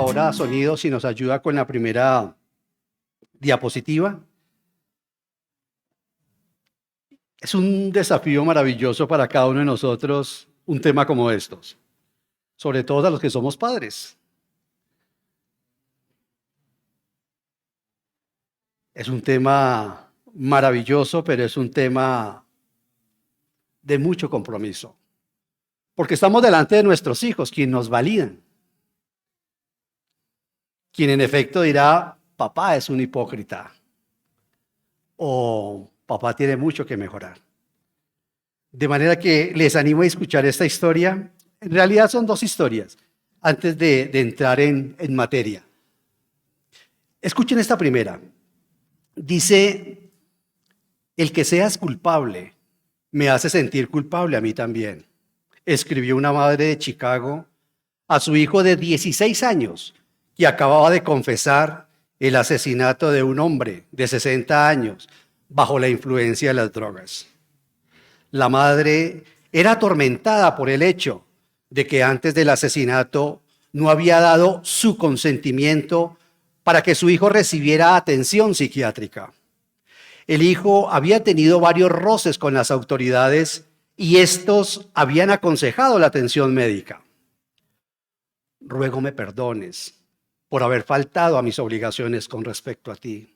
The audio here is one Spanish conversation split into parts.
ahora sonido si nos ayuda con la primera diapositiva. Es un desafío maravilloso para cada uno de nosotros un tema como estos, sobre todo a los que somos padres. Es un tema maravilloso, pero es un tema de mucho compromiso, porque estamos delante de nuestros hijos, quienes nos validan, quien en efecto dirá, papá es un hipócrita, o papá tiene mucho que mejorar. De manera que les animo a escuchar esta historia. En realidad son dos historias, antes de entrar en materia. Escuchen esta primera. Dice, el que seas culpable me hace sentir culpable a mí también. Escribió una madre de Chicago a su hijo de 16 años que acababa de confesar el asesinato de un hombre de 60 años bajo la influencia de las drogas. La madre era atormentada por el hecho de que antes del asesinato no había dado su consentimiento para que su hijo recibiera atención psiquiátrica. El hijo había tenido varios roces con las autoridades y estos habían aconsejado la atención médica. Ruego me perdones por haber faltado a mis obligaciones con respecto a ti.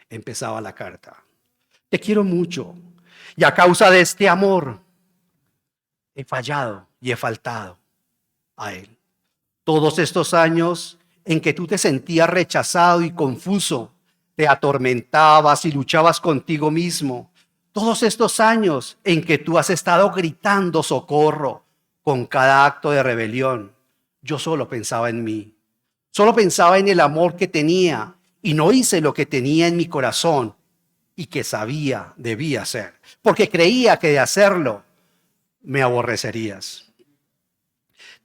Empezaba la carta. Te quiero mucho y a causa de este amor he fallado y he faltado a él. Todos estos años en que tú te sentías rechazado y confuso, te atormentabas y luchabas contigo mismo. Todos estos años en que tú has estado gritando socorro con cada acto de rebelión, yo solo pensaba en mí. Solo pensaba en el amor que tenía y no hice lo que tenía en mi corazón y que sabía debía hacer, porque creía que de hacerlo me aborrecerías.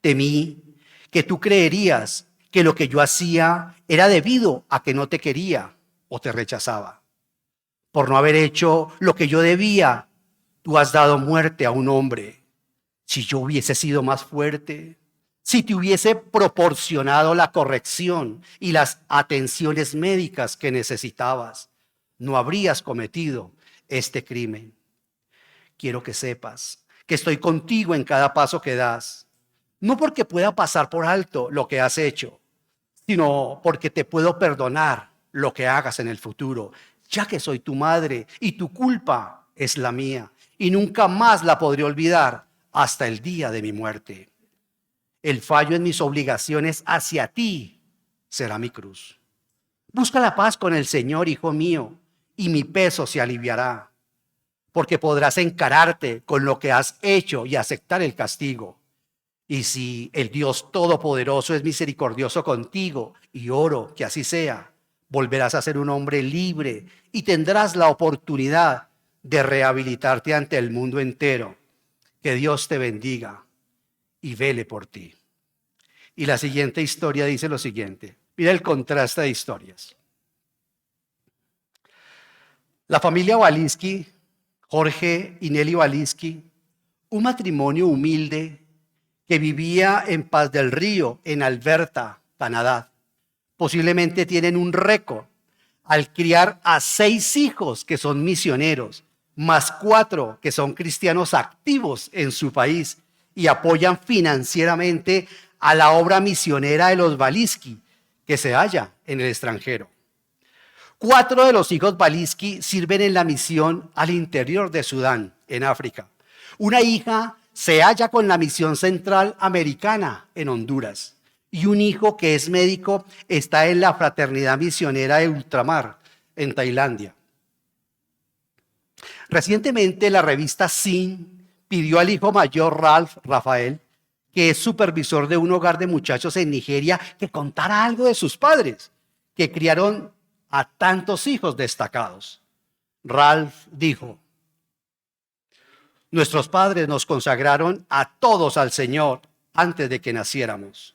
Temí que tú creerías que lo que yo hacía era debido a que no te quería o te rechazaba. Por no haber hecho lo que yo debía, tú has dado muerte a un hombre. Si yo hubiese sido más fuerte, si te hubiese proporcionado la corrección y las atenciones médicas que necesitabas, no habrías cometido este crimen. Quiero que sepas que estoy contigo en cada paso que das, no porque pueda pasar por alto lo que has hecho, sino porque te puedo perdonar lo que hagas en el futuro, ya que soy tu madre y tu culpa es la mía y nunca más la podré olvidar hasta el día de mi muerte. El fallo en mis obligaciones hacia ti será mi cruz. Busca la paz con el Señor, hijo mío, y mi peso se aliviará, porque podrás encararte con lo que has hecho y aceptar el castigo. Y si el Dios Todopoderoso es misericordioso contigo, y oro que así sea, volverás a ser un hombre libre y tendrás la oportunidad de rehabilitarte ante el mundo entero. Que Dios te bendiga y vele por ti. Y la siguiente historia dice lo siguiente. Mira el contraste de historias. La familia Waliński, Jorge y Nelly Waliński, un matrimonio humilde que vivía en Paz del Río, en Alberta, Canadá. Posiblemente tienen un récord al criar a 6 hijos que son misioneros, más 4 que son cristianos activos en su país y apoyan financieramente a la obra misionera de los Waliński, que se halla en el extranjero. 4 de los hijos Waliński sirven en la misión al interior de Sudán, en África. Una hija se halla con la misión central americana en Honduras. Y un hijo que es médico está en la fraternidad misionera de ultramar, en Tailandia. Recientemente la revista Sin pidió al hijo mayor Rafael, que es supervisor de un hogar de muchachos en Nigeria, que contara algo de sus padres, que criaron a tantos hijos destacados. Ralph dijo: nuestros padres nos consagraron a todos al Señor antes de que naciéramos.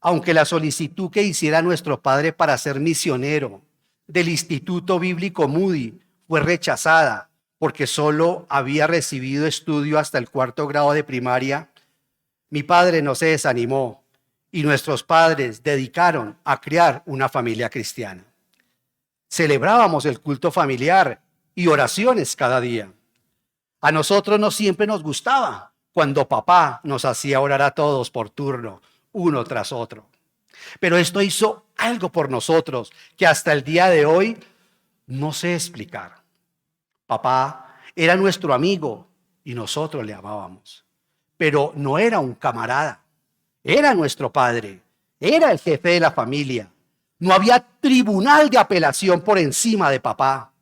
Aunque la solicitud que hiciera nuestro padre para ser misionero del Instituto Bíblico Moody fue rechazada porque solo había recibido estudio hasta el 4º grado de primaria, mi padre no se desanimó y nuestros padres dedicaron a criar una familia cristiana. Celebrábamos el culto familiar y oraciones cada día. A nosotros no siempre nos gustaba cuando papá nos hacía orar a todos por turno, uno tras otro. Pero esto hizo algo por nosotros que hasta el día de hoy no sé explicar. Papá era nuestro amigo y nosotros le amábamos. Pero no era un camarada, era nuestro padre, era el jefe de la familia. No había tribunal de apelación por encima de papá.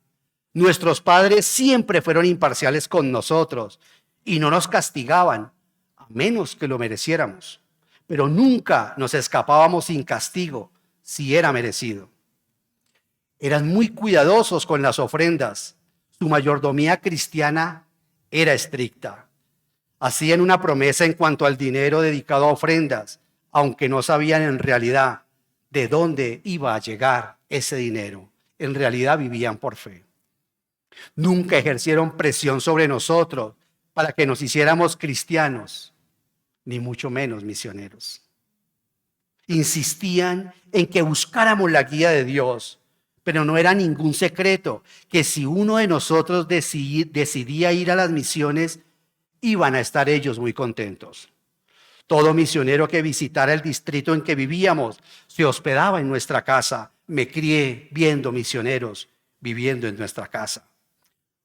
Nuestros padres siempre fueron imparciales con nosotros y no nos castigaban, a menos que lo mereciéramos. Pero nunca nos escapábamos sin castigo, si era merecido. Eran muy cuidadosos con las ofrendas. Su mayordomía cristiana era estricta. Hacían una promesa en cuanto al dinero dedicado a ofrendas, aunque no sabían en realidad de dónde iba a llegar ese dinero. En realidad vivían por fe. Nunca ejercieron presión sobre nosotros para que nos hiciéramos cristianos, ni mucho menos misioneros. Insistían en que buscáramos la guía de Dios, pero no era ningún secreto que si uno de nosotros decidía ir a las misiones, iban a estar ellos muy contentos. Todo misionero que visitara el distrito en que vivíamos se hospedaba en nuestra casa. Me crié viendo misioneros viviendo en nuestra casa.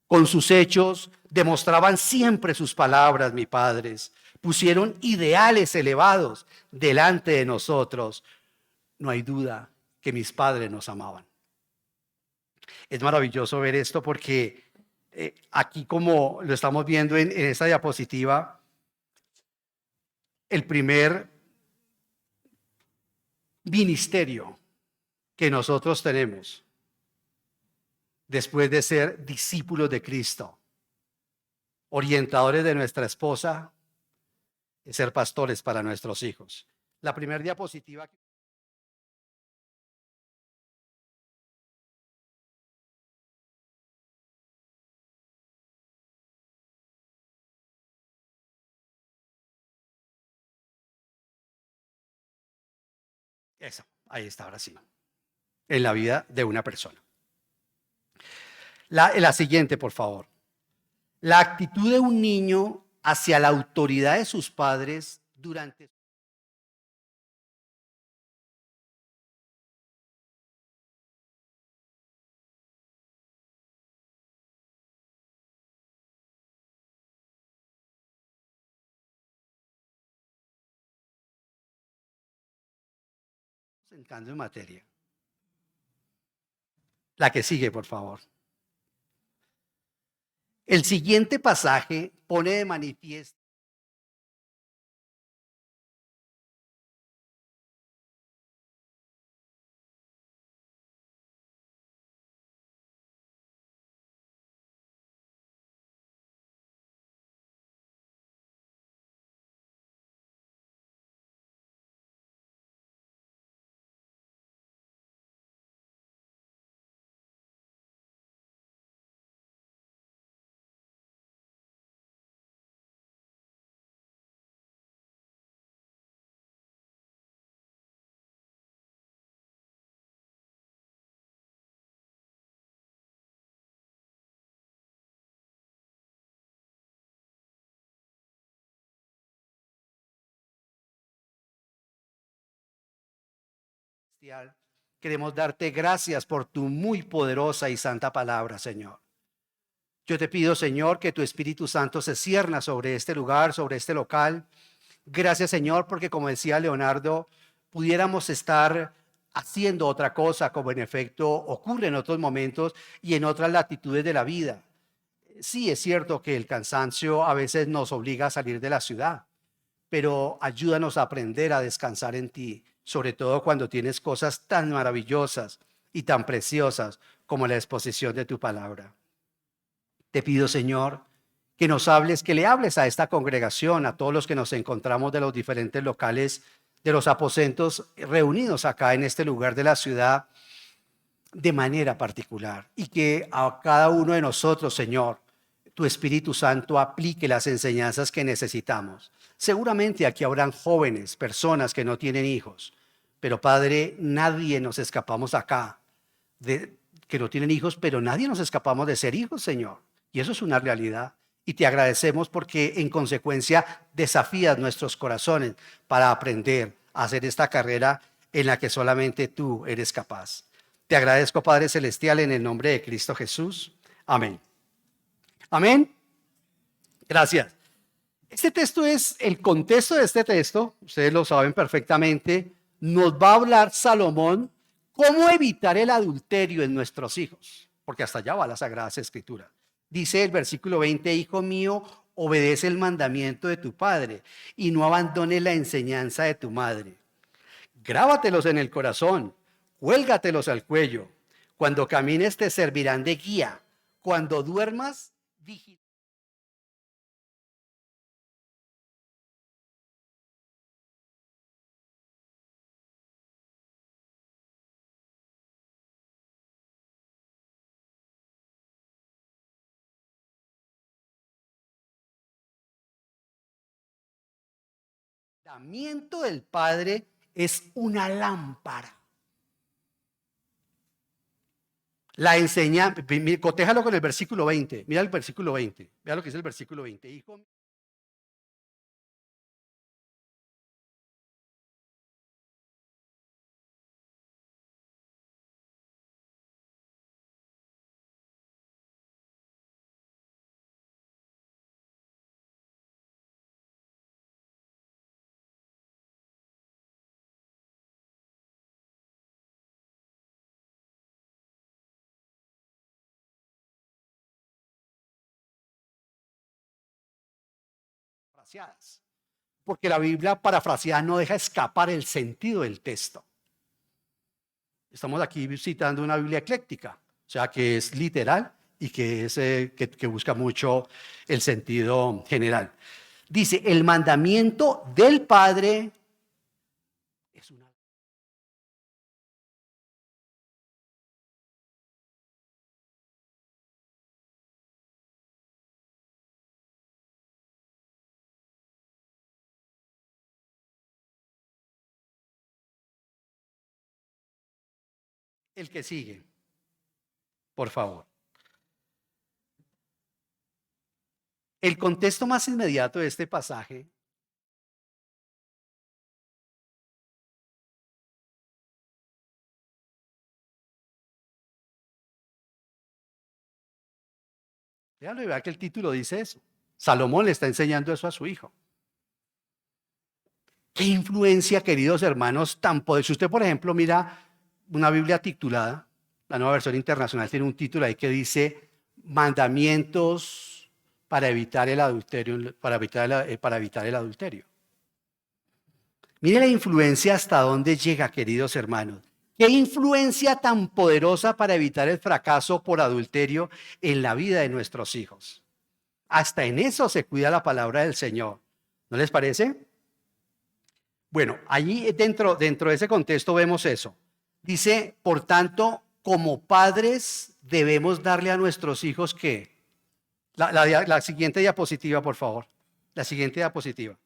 Con sus hechos demostraban siempre sus palabras, mis padres. Pusieron ideales elevados delante de nosotros. No hay duda que mis padres nos amaban. Es maravilloso ver esto porque aquí, como lo estamos viendo en esta diapositiva, el primer ministerio que nosotros tenemos después de ser discípulos de Cristo, orientadores de nuestra esposa, es ser pastores para nuestros hijos. La primera diapositiva. Eso, ahí está, ahora sí. En la vida de una persona. La siguiente, por favor. La actitud de un niño hacia la autoridad de sus padres durante entrando en materia. La que sigue, por favor. El siguiente pasaje pone de manifiesto celestial. Queremos darte gracias por tu muy poderosa y santa palabra, Señor. Yo te pido, Señor, que tu Espíritu Santo se cierna sobre este lugar, sobre este local. Gracias, Señor, porque como decía Leonardo, pudiéramos estar haciendo otra cosa, como en efecto ocurre en otros momentos y en otras latitudes de la vida. Sí, es cierto que el cansancio a veces nos obliga a salir de la ciudad, pero ayúdanos a aprender a descansar en ti, sobre todo cuando tienes cosas tan maravillosas y tan preciosas como la exposición de tu palabra. Te pido, Señor, que nos hables, que le hables a esta congregación, a todos los que nos encontramos de los diferentes locales, de los aposentos reunidos acá en este lugar de la ciudad, de manera particular. Y que a cada uno de nosotros, Señor, tu Espíritu Santo aplique las enseñanzas que necesitamos. Seguramente aquí habrán jóvenes, personas que no tienen hijos, pero Padre, nadie nos escapamos acá de que no tienen hijos, pero nadie nos escapamos de ser hijos, Señor. Y eso es una realidad. Y te agradecemos porque en consecuencia desafías nuestros corazones para aprender a hacer esta carrera en la que solamente tú eres capaz. Te agradezco, Padre Celestial, en el nombre de Cristo Jesús. Amén. Amén. Gracias. Este texto es, el contexto de este texto, ustedes lo saben perfectamente, nos va a hablar Salomón cómo evitar el adulterio en nuestros hijos, porque hasta allá va la Sagrada Escritura. Dice el versículo 20, hijo mío, obedece el mandamiento de tu padre y no abandones la enseñanza de tu madre. Grábatelos en el corazón, cuélgatelos al cuello. Cuando camines te servirán de guía. Cuando duermas, vigila. El mandamiento del Padre es una lámpara. La enseña, cotéjalo con el versículo 20. Mira el versículo 20. Mira lo que dice el versículo 20. Hijo, parafraseadas. Porque la Biblia parafraseada no deja escapar el sentido del texto. Estamos aquí citando una Biblia ecléctica, o sea, que es literal y que, que busca mucho el sentido general. Dice, el mandamiento del Padre es una... El que sigue, por favor. El contexto más inmediato de este pasaje, déjalo y vea que el título dice eso. Salomón le está enseñando eso a su hijo. ¿Qué influencia, queridos hermanos, tan poderosa? Si usted, por ejemplo, mira una Biblia titulada, la Nueva Versión Internacional tiene un título ahí que dice Mandamientos para evitar el adulterio, para evitar el adulterio. Mire la influencia hasta dónde llega, queridos hermanos. ¿Qué influencia tan poderosa para evitar el fracaso por adulterio en la vida de nuestros hijos? Hasta en eso se cuida la palabra del Señor. ¿No les parece? Bueno, allí dentro de ese contexto vemos eso. Dice, por tanto, como padres debemos darle a nuestros hijos ¿qué? La siguiente diapositiva, por favor. La siguiente diapositiva.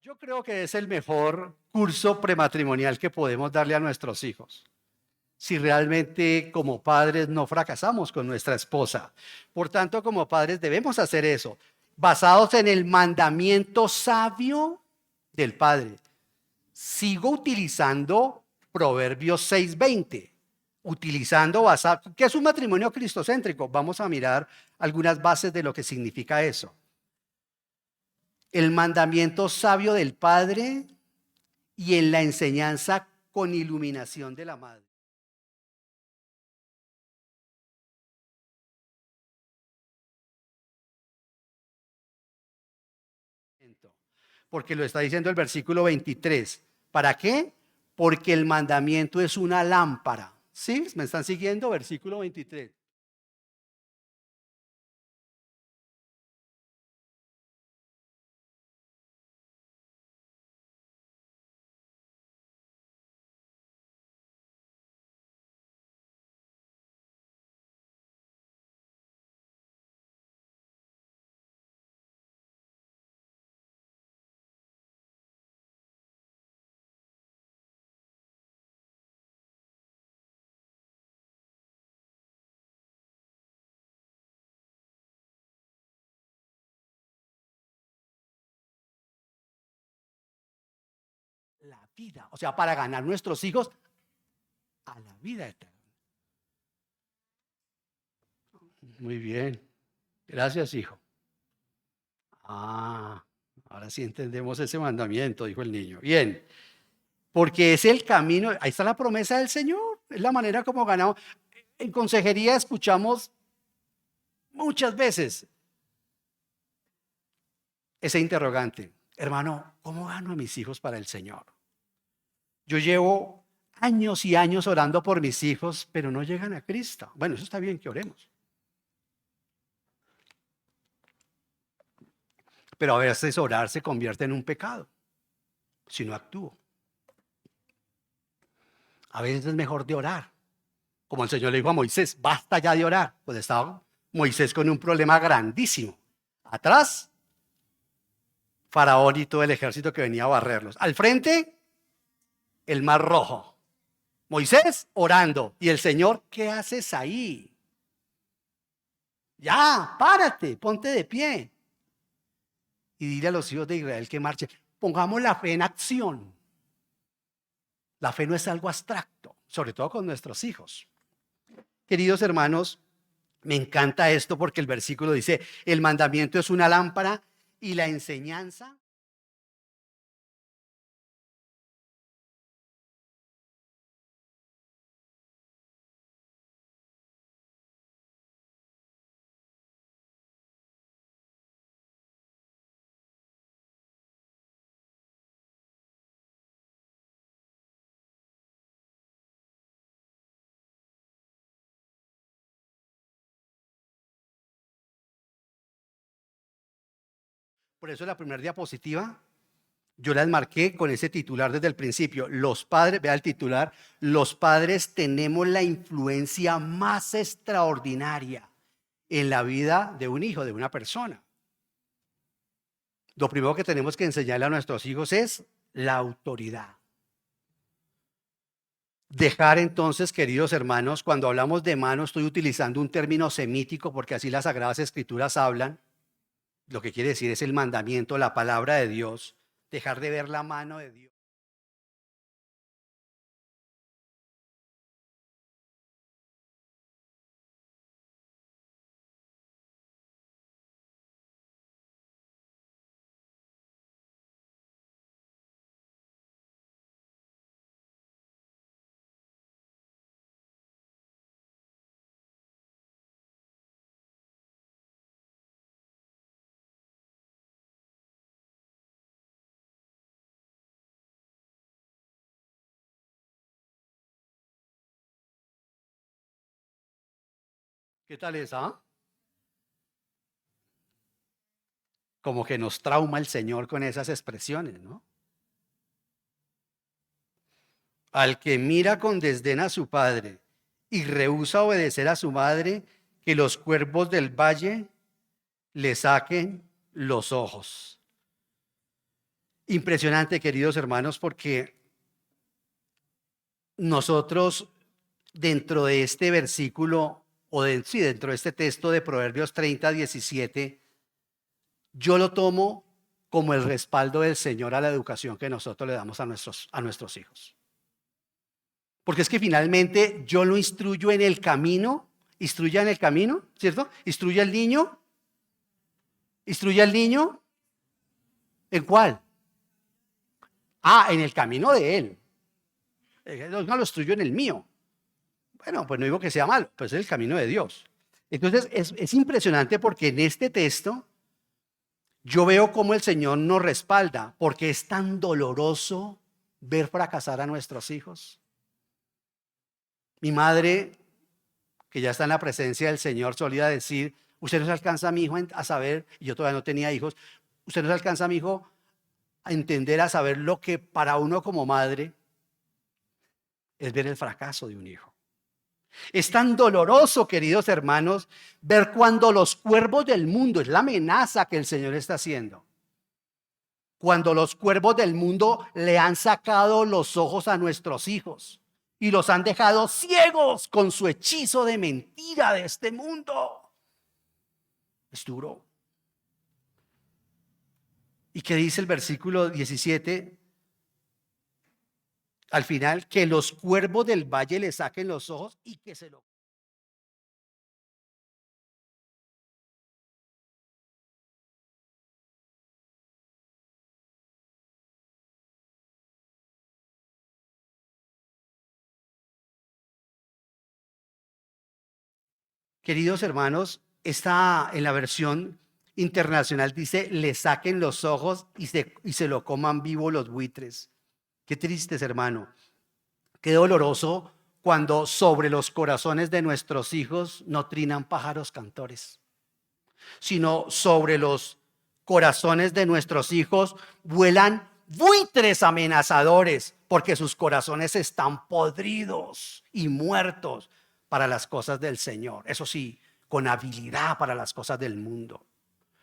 Yo creo que es el mejor curso prematrimonial que podemos darle a nuestros hijos. Si realmente como padres no fracasamos con nuestra esposa. Por tanto, como padres debemos hacer eso, basados en el mandamiento sabio del Padre. Sigo utilizando Proverbios 6:20, ¿qué es un matrimonio cristocéntrico? Vamos a mirar algunas bases de lo que significa eso. El mandamiento sabio del Padre y en la enseñanza con iluminación de la Madre. Porque lo está diciendo el versículo 23. ¿Para qué? Porque el mandamiento es una lámpara. ¿Sí? ¿Me están siguiendo? Versículo 23. la vida, o sea, para ganar nuestros hijos a la vida eterna. Muy bien, gracias, hijo. Ah, ahora sí entendemos ese mandamiento, dijo el niño. Bien, porque es el camino, ahí está la promesa del Señor, es la manera como ganamos. En consejería escuchamos muchas veces ese interrogante, hermano, ¿cómo gano a mis hijos para el Señor? Yo llevo años y años orando por mis hijos, pero no llegan a Cristo. Bueno, eso está bien que oremos. Pero a veces orar se convierte en un pecado si no actúo. A veces es mejor de orar. Como el Señor le dijo a Moisés, basta ya de orar. Pues estaba Moisés con un problema grandísimo. Atrás, Faraón y todo el ejército que venía a barrerlos. Al frente, el mar rojo. Moisés orando. Y el Señor, ¿qué haces ahí? Ya, párate, ponte de pie. Y dile a los hijos de Israel que marchen. Pongamos la fe en acción. La fe no es algo abstracto, sobre todo con nuestros hijos. Queridos hermanos, me encanta esto porque el versículo dice, el mandamiento es una lámpara y la enseñanza. Por eso la primera diapositiva, yo las marqué con ese titular desde el principio. Los padres, vea el titular, los padres tenemos la influencia más extraordinaria en la vida de un hijo, de una persona. Lo primero que tenemos que enseñarle a nuestros hijos es la autoridad. Dejar entonces, queridos hermanos, cuando hablamos de mano, estoy utilizando un término semítico porque así las Sagradas Escrituras hablan. Lo que quiere decir es el mandamiento, la palabra de Dios. Dejar de ver la mano de Dios. ¿Qué tal es, ah? Como que nos trauma el Señor con esas expresiones, ¿no? Al que mira con desdén a su padre y rehúsa obedecer a su madre, que los cuervos del valle le saquen los ojos. Impresionante, queridos hermanos, porque nosotros dentro de este versículo, sí, dentro de este texto de Proverbios 30:17, yo lo tomo como el respaldo del Señor a la educación que nosotros le damos a nuestros hijos. Porque es que finalmente yo lo instruyo en el camino, instruya en el camino, ¿cierto? Instruye al niño, ¿en cuál? Ah, en el camino de él. No lo instruyo en el mío. Bueno, pues no digo que sea malo, pues es el camino de Dios. Entonces es impresionante porque en este texto yo veo cómo el Señor nos respalda, porque es tan doloroso ver fracasar a nuestros hijos. Mi madre, que ya está en la presencia del Señor, solía decir, usted no se alcanza a mi hijo a saber, y yo todavía no tenía hijos, usted no se alcanza a mi hijo a entender, a saber lo que para uno como madre es ver el fracaso de un hijo. Es tan doloroso, queridos hermanos, ver cuando los cuervos del mundo, es la amenaza que el Señor está haciendo, cuando los cuervos del mundo le han sacado los ojos a nuestros hijos y los han dejado ciegos con su hechizo de mentira de este mundo. Es duro. ¿Y qué dice el versículo 17? Al final, que los cuervos del valle le saquen los ojos y que se lo... Queridos hermanos, está en la versión internacional, dice, le saquen los ojos y se lo coman vivo los buitres. Qué tristes, hermano. Qué doloroso cuando sobre los corazones de nuestros hijos no trinan pájaros cantores, sino sobre los corazones de nuestros hijos vuelan buitres amenazadores, porque sus corazones están podridos y muertos para las cosas del Señor. Eso sí, con habilidad para las cosas del mundo.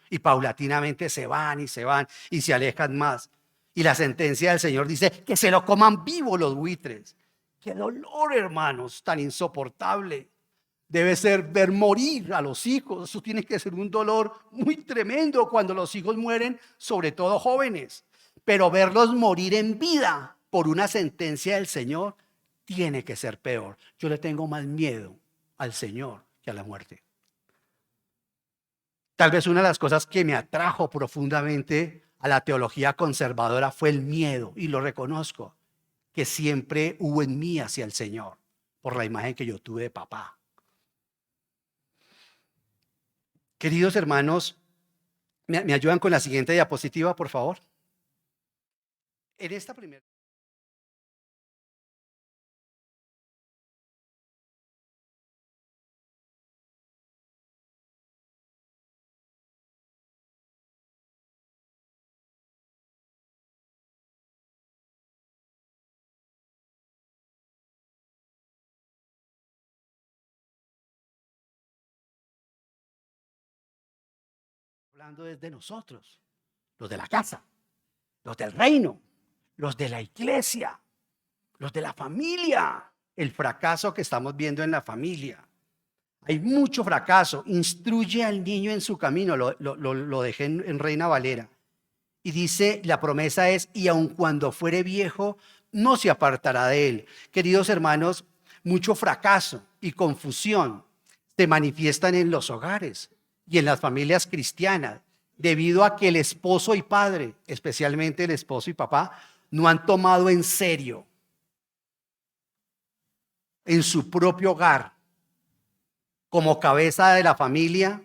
Y paulatinamente se van y se alejan más. Y la sentencia del Señor dice que se lo coman vivo los buitres. Qué dolor, hermanos, tan insoportable. Debe ser ver morir a los hijos. Eso tiene que ser un dolor muy tremendo cuando los hijos mueren, sobre todo jóvenes. Pero verlos morir en vida por una sentencia del Señor tiene que ser peor. Yo le tengo más miedo al Señor que a la muerte. Tal vez una de las cosas que me atrajo profundamente a la teología conservadora fue el miedo, y lo reconozco, que siempre hubo en mí hacia el Señor, por la imagen que yo tuve de papá. Queridos hermanos, ¿me ayudan con la siguiente diapositiva, por favor? En esta primera... Hablando desde nosotros, los de la casa, los del reino, los de la iglesia, los de la familia, el fracaso que estamos viendo en la familia. Hay mucho fracaso. Instruye al niño en su camino, lo dejé en Reina Valera. Y dice, la promesa es, y aun cuando fuere viejo, no se apartará de él. Queridos hermanos, mucho fracaso y confusión se manifiestan en los hogares y en las familias cristianas, debido a que el esposo y padre, especialmente el esposo y papá, no han tomado en serio en su propio hogar, como cabeza de la familia,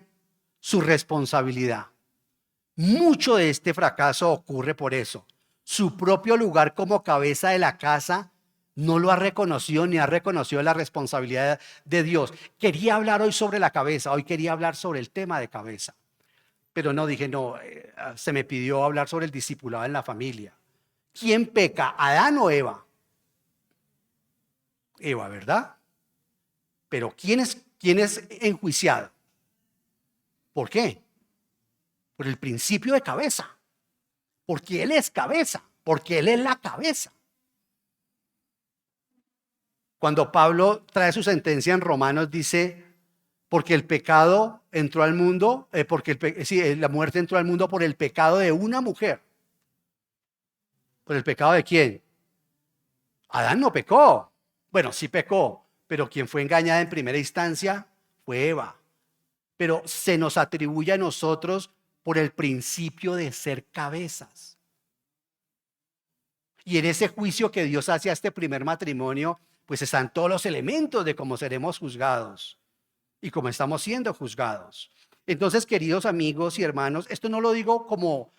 su responsabilidad. Mucho de este fracaso ocurre por eso. Su propio lugar como cabeza de la casa no lo ha reconocido ni ha reconocido la responsabilidad de Dios. Quería hablar hoy sobre la cabeza, hoy quería hablar sobre el tema de cabeza. Pero no, dije, no, se me pidió hablar sobre el discipulado en la familia. ¿Quién peca, Adán o Eva? Eva, ¿verdad? Pero ¿quién es enjuiciado? ¿Por qué? Por el principio de cabeza. Porque Él es cabeza, porque Él es la cabeza. Cuando Pablo trae su sentencia en Romanos, dice, porque el pecado entró al mundo, la muerte entró al mundo por el pecado de una mujer. ¿Por el pecado de quién? Adán no pecó. Bueno, sí pecó, pero quien fue engañada en primera instancia fue Eva. Pero se nos atribuye a nosotros por el principio de ser cabezas. Y en ese juicio que Dios hace a este primer matrimonio, pues están todos los elementos de cómo seremos juzgados y cómo estamos siendo juzgados. Entonces, queridos amigos y hermanos, esto no lo digo como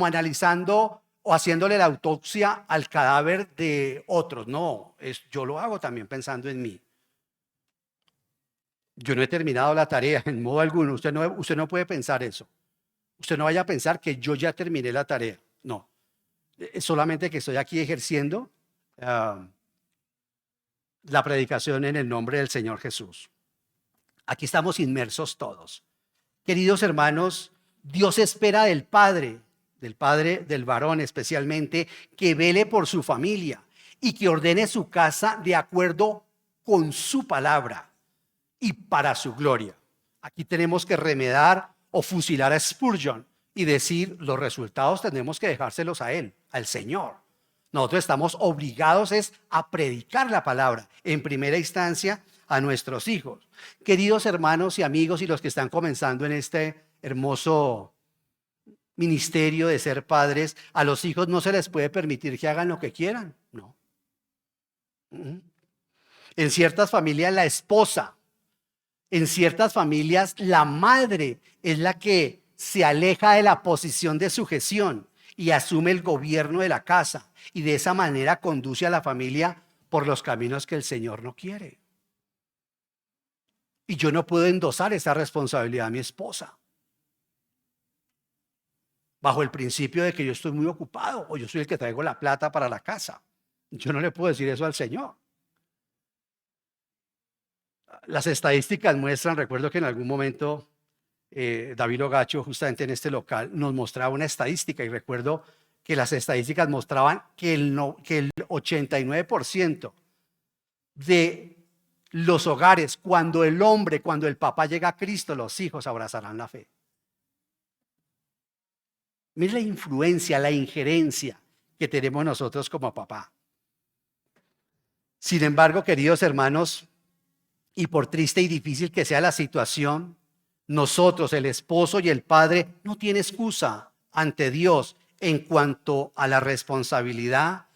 analizando o haciéndole la autopsia al cadáver de otros. No, yo lo hago también pensando en mí. Yo no he terminado la tarea en modo alguno. Usted no puede pensar eso. Usted no vaya a pensar que yo ya terminé la tarea. No. Es solamente que estoy aquí ejerciendo la predicación en el nombre del Señor Jesús. Aquí estamos inmersos todos. Queridos hermanos, Dios espera del padre, del varón especialmente, que vele por su familia y que ordene su casa de acuerdo con su palabra y para su gloria. Aquí tenemos que remedar o fusilar a Spurgeon y decir, los resultados tenemos que dejárselos a él, al Señor. Nosotros estamos obligados es a predicar la palabra en primera instancia a nuestros hijos. Queridos hermanos y amigos y los que están comenzando en este hermoso ministerio de ser padres, a los hijos no se les puede permitir que hagan lo que quieran, no. En ciertas familias la esposa, en ciertas familias la madre es la que se aleja de la posición de sujeción y asume el gobierno de la casa y de esa manera conduce a la familia por los caminos que el Señor no quiere. Y yo no puedo endosar esa responsabilidad a mi esposa bajo el principio de que yo estoy muy ocupado o yo soy el que traigo la plata para la casa. Yo no le puedo decir eso al Señor. Las estadísticas muestran, recuerdo que en algún momento David Ogacho, justamente en este local, nos mostraba una estadística y recuerdo que las estadísticas mostraban que el 89% de los hogares, cuando el papá llega a Cristo, los hijos abrazarán la fe. Mira la influencia, la injerencia que tenemos nosotros como papá. Sin embargo, queridos hermanos, y por triste y difícil que sea la situación, nosotros, el esposo y el padre, no tiene excusa ante Dios en cuanto a la responsabilidad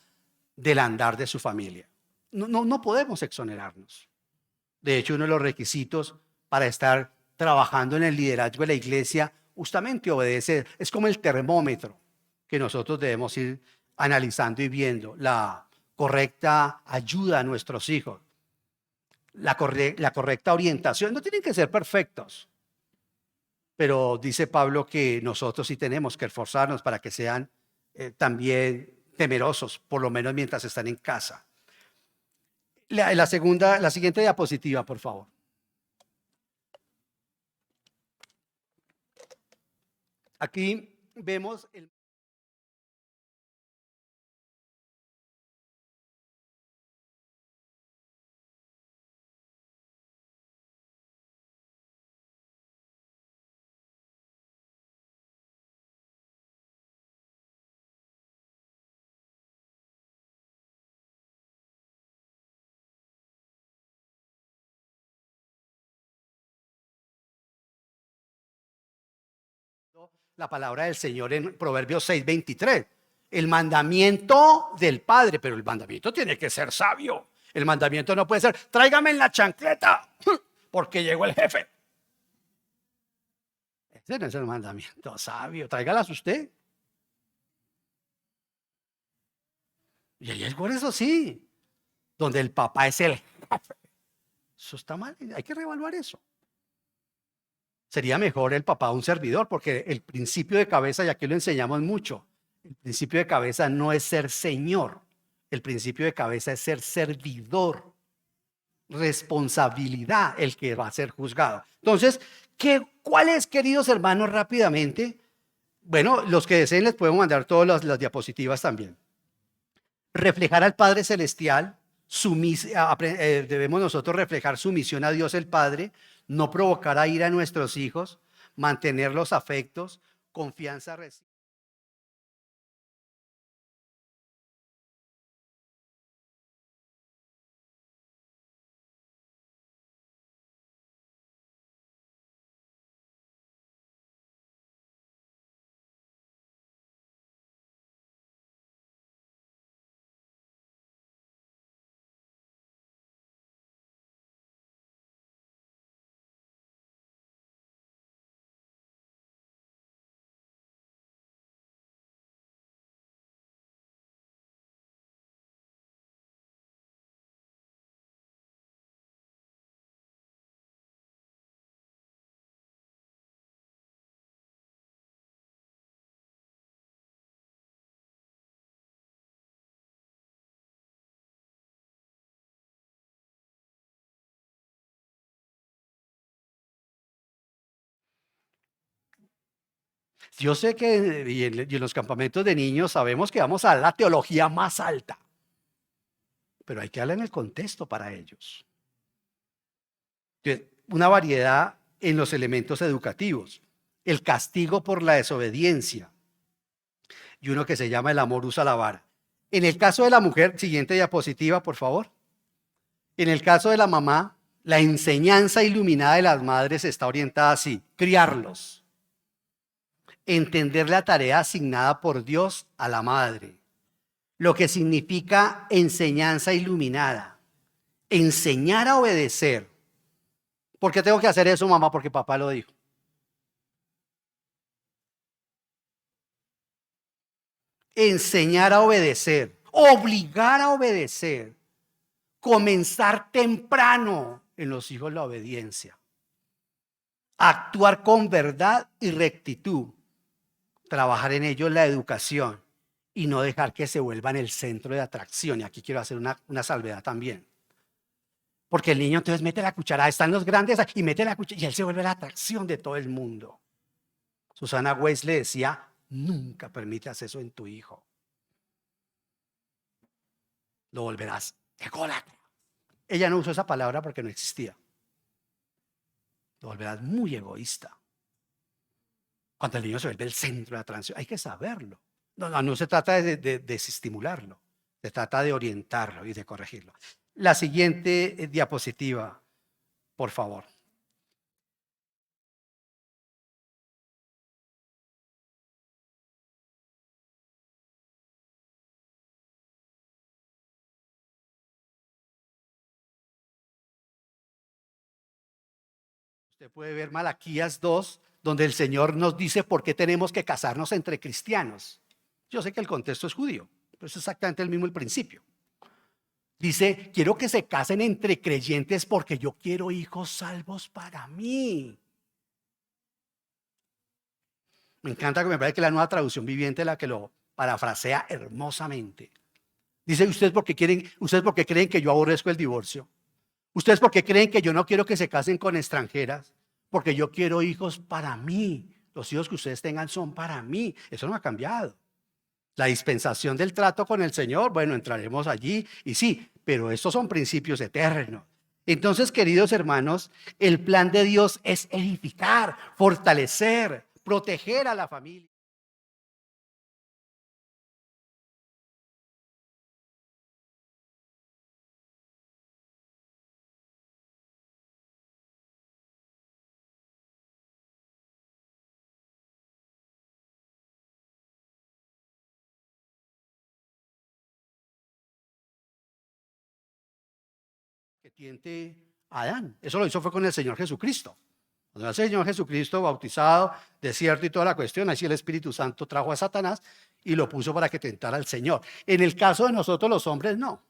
del andar de su familia. No podemos exonerarnos. De hecho, uno de los requisitos para estar trabajando en el liderazgo de la iglesia justamente obedece, es como el termómetro que nosotros debemos ir analizando y viendo la correcta ayuda a nuestros hijos. La correcta orientación. No tienen que ser perfectos, pero dice Pablo que nosotros sí tenemos que esforzarnos para que sean también temerosos, por lo menos mientras están en casa. La siguiente diapositiva, por favor. Aquí vemos la palabra del Señor en Proverbios 6:23. El mandamiento del Padre, pero el mandamiento tiene que ser sabio. El mandamiento no puede ser, tráigame en la chancleta, porque llegó el jefe. Ese no es el mandamiento sabio, tráigalas usted. Y ahí es por eso sí, donde el papá es el jefe. Eso está mal, hay que reevaluar eso. Sería mejor el papá un servidor, porque el principio de cabeza, y aquí lo enseñamos mucho, el principio de cabeza no es ser señor, el principio de cabeza es ser servidor, responsabilidad el que va a ser juzgado. Entonces, ¿cuál es, queridos hermanos, rápidamente? Bueno, los que deseen les podemos mandar todas las diapositivas también. Reflejar al Padre Celestial, debemos nosotros reflejar su misión a Dios el Padre, no provocar a ira a nuestros hijos, mantener los afectos, confianza recíproca. Yo sé que y en los campamentos de niños sabemos que vamos a la teología más alta, pero hay que darle en el contexto para ellos. Una variedad en los elementos educativos, el castigo por la desobediencia y uno que se llama el amor usa la vara. En el caso de la mujer, siguiente diapositiva, por favor. En el caso de la mamá, la enseñanza iluminada de las madres está orientada así: criarlos, entender la tarea asignada por Dios a la madre, lo que significa enseñanza iluminada, enseñar a obedecer. ¿Por qué tengo que hacer eso, mamá? Porque papá lo dijo. Enseñar a obedecer, obligar a obedecer, comenzar temprano en los hijos la obediencia, actuar con verdad y rectitud, trabajar en ellos la educación y no dejar que se vuelvan el centro de atracción. Y aquí quiero hacer una salvedad también. Porque el niño entonces mete la cucharada, están los grandes y mete la cucharada y él se vuelve la atracción de todo el mundo. Susana Weiss le decía: nunca permitas eso en tu hijo. Lo volverás ególatra. Ella no usó esa palabra porque no existía. Lo volverás muy egoísta. Cuando el niño se vuelve el centro de atracción, hay que saberlo. No se trata de desestimularlo, se trata de orientarlo y de corregirlo. La siguiente diapositiva, por favor. Usted puede ver Malaquías 2, donde el Señor nos dice por qué tenemos que casarnos entre cristianos. Yo sé que el contexto es judío, pero es exactamente el mismo el principio. Dice: quiero que se casen entre creyentes porque yo quiero hijos salvos para mí. Me encanta, que me parece que la Nueva Traducción Viviente es la que lo parafrasea hermosamente. Dice: ustedes por qué creen que yo aborrezco el divorcio. Ustedes por qué creen que yo no quiero que se casen con extranjeras. Porque yo quiero hijos para mí. Los hijos que ustedes tengan son para mí. Eso no ha cambiado. La dispensación del trato con el Señor, bueno, entraremos allí y sí, pero estos son principios eternos. Entonces, queridos hermanos, el plan de Dios es edificar, fortalecer, proteger a la familia. Que tiente a Adán. Eso lo hizo fue con el Señor Jesucristo. Cuando el Señor Jesucristo bautizado, desierto y toda la cuestión, así el Espíritu Santo trajo a Satanás y lo puso para que tentara al Señor. En el caso de nosotros los hombres, no.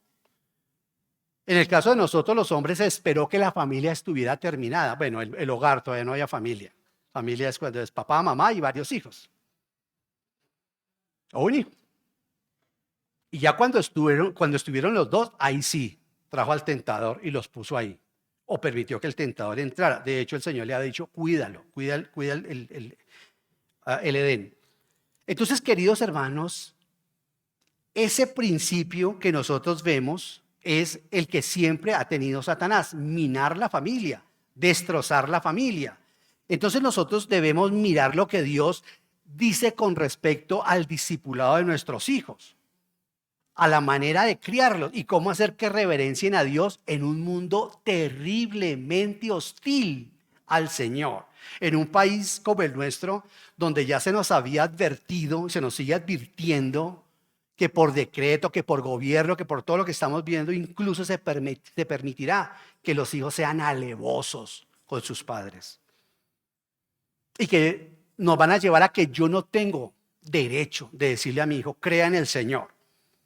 En el caso de nosotros los hombres se esperó que la familia estuviera terminada. Bueno, el hogar, todavía no había familia. Familia es cuando es papá, mamá y varios hijos. O un hijo. Y ya cuando estuvieron los dos, ahí sí, trajo al tentador y los puso ahí. O permitió que el tentador entrara. De hecho, el Señor le ha dicho: cuídalo, cuida el Edén. Entonces, queridos hermanos, ese principio que nosotros vemos es el que siempre ha tenido Satanás: minar la familia, destrozar la familia. Entonces nosotros debemos mirar lo que Dios dice con respecto al discipulado de nuestros hijos, a la manera de criarlos y cómo hacer que reverencien a Dios en un mundo terriblemente hostil al Señor. En un país como el nuestro, donde ya se nos había advertido, se nos sigue advirtiendo que por decreto, que por gobierno, que por todo lo que estamos viendo, incluso se permitirá que los hijos sean alevosos con sus padres. Y que nos van a llevar a que yo no tengo derecho de decirle a mi hijo: crea en el Señor.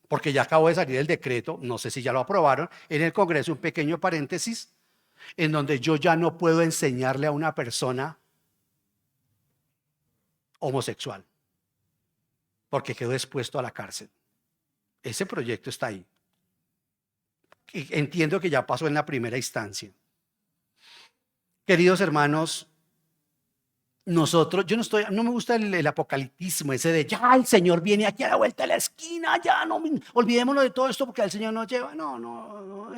Porque ya acabó de salir el decreto, no sé si ya lo aprobaron, en el Congreso, un pequeño paréntesis, en donde yo ya no puedo enseñarle a una persona homosexual, porque quedó expuesto a la cárcel. Ese proyecto está ahí. Y entiendo que ya pasó en la primera instancia. Queridos hermanos, nosotros, no me gusta el apocaliptismo ese de ya el Señor viene aquí a la vuelta de la esquina, ya no, olvidémonos de todo esto porque el Señor nos lleva. No,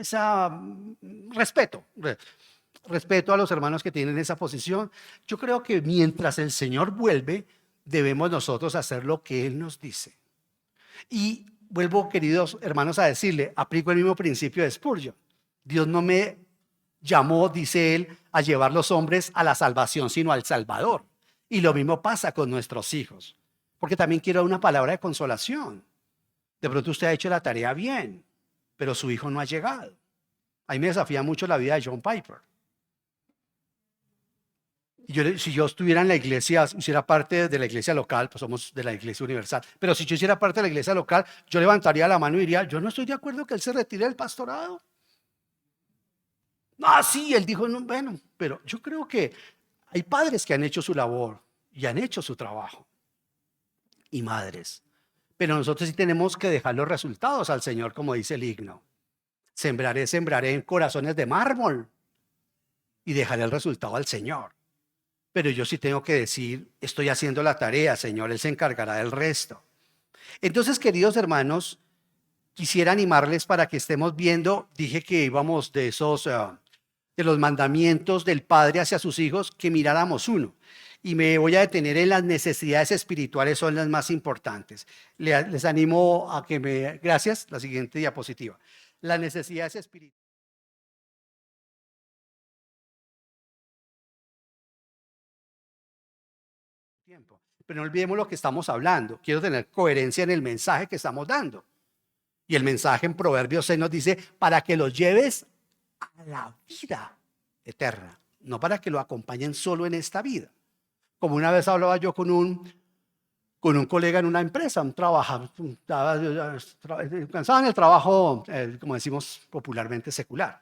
respeto a los hermanos que tienen esa posición. Yo creo que mientras el Señor vuelve, debemos nosotros hacer lo que Él nos dice. Y vuelvo, queridos hermanos, a decirle, aplico el mismo principio de Spurgeon. Dios no me llamó, dice él, a llevar los hombres a la salvación, sino al Salvador. Y lo mismo pasa con nuestros hijos. Porque también quiero una palabra de consolación. De pronto usted ha hecho la tarea bien, pero su hijo no ha llegado. A mí me desafía mucho la vida de John Piper. Y si yo estuviera en la iglesia, hiciera parte de la iglesia local, pues somos de la iglesia universal, pero si yo hiciera parte de la iglesia local, yo levantaría la mano y diría, yo no estoy de acuerdo que él se retire del pastorado. No, sí, él dijo, no, bueno, pero yo creo que hay padres que han hecho su labor y han hecho su trabajo, y madres. Pero nosotros sí tenemos que dejar los resultados al Señor, como dice el himno. Sembraré en corazones de mármol y dejaré el resultado al Señor. Pero yo sí tengo que decir, estoy haciendo la tarea, Señor, Él se encargará del resto. Entonces, queridos hermanos, quisiera animarles para que estemos viendo, dije que íbamos de los mandamientos del Padre hacia sus hijos, que miráramos uno. Y me voy a detener en las necesidades espirituales, son las más importantes. Les animo a que gracias, la siguiente diapositiva. Las necesidades espirituales. Tiempo. Pero no olvidemos lo que estamos hablando. Quiero tener coherencia en el mensaje que estamos dando. Y el mensaje en Proverbios 6 nos dice, para que los lleves a la vida eterna, no para que lo acompañen solo en esta vida. Como una vez hablaba yo con un colega en una empresa, cansado en el trabajo, como decimos popularmente, secular.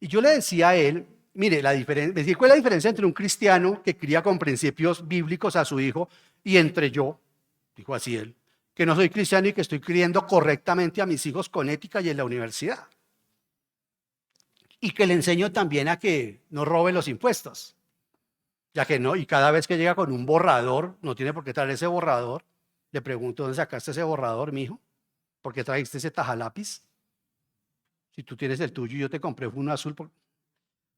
Y yo le decía a él, mire, ¿cuál es la diferencia entre un cristiano que cría con principios bíblicos a su hijo y entre yo, dijo así él, que no soy cristiano y que estoy criando correctamente a mis hijos con ética y en la universidad? Y que le enseño también a que no robe los impuestos, ya que no, y cada vez que llega con un borrador, no tiene por qué traer ese borrador, le pregunto, ¿dónde sacaste ese borrador, mijo? ¿Por qué trajiste ese tajalápiz? Si tú tienes el tuyo y yo te compré uno azul.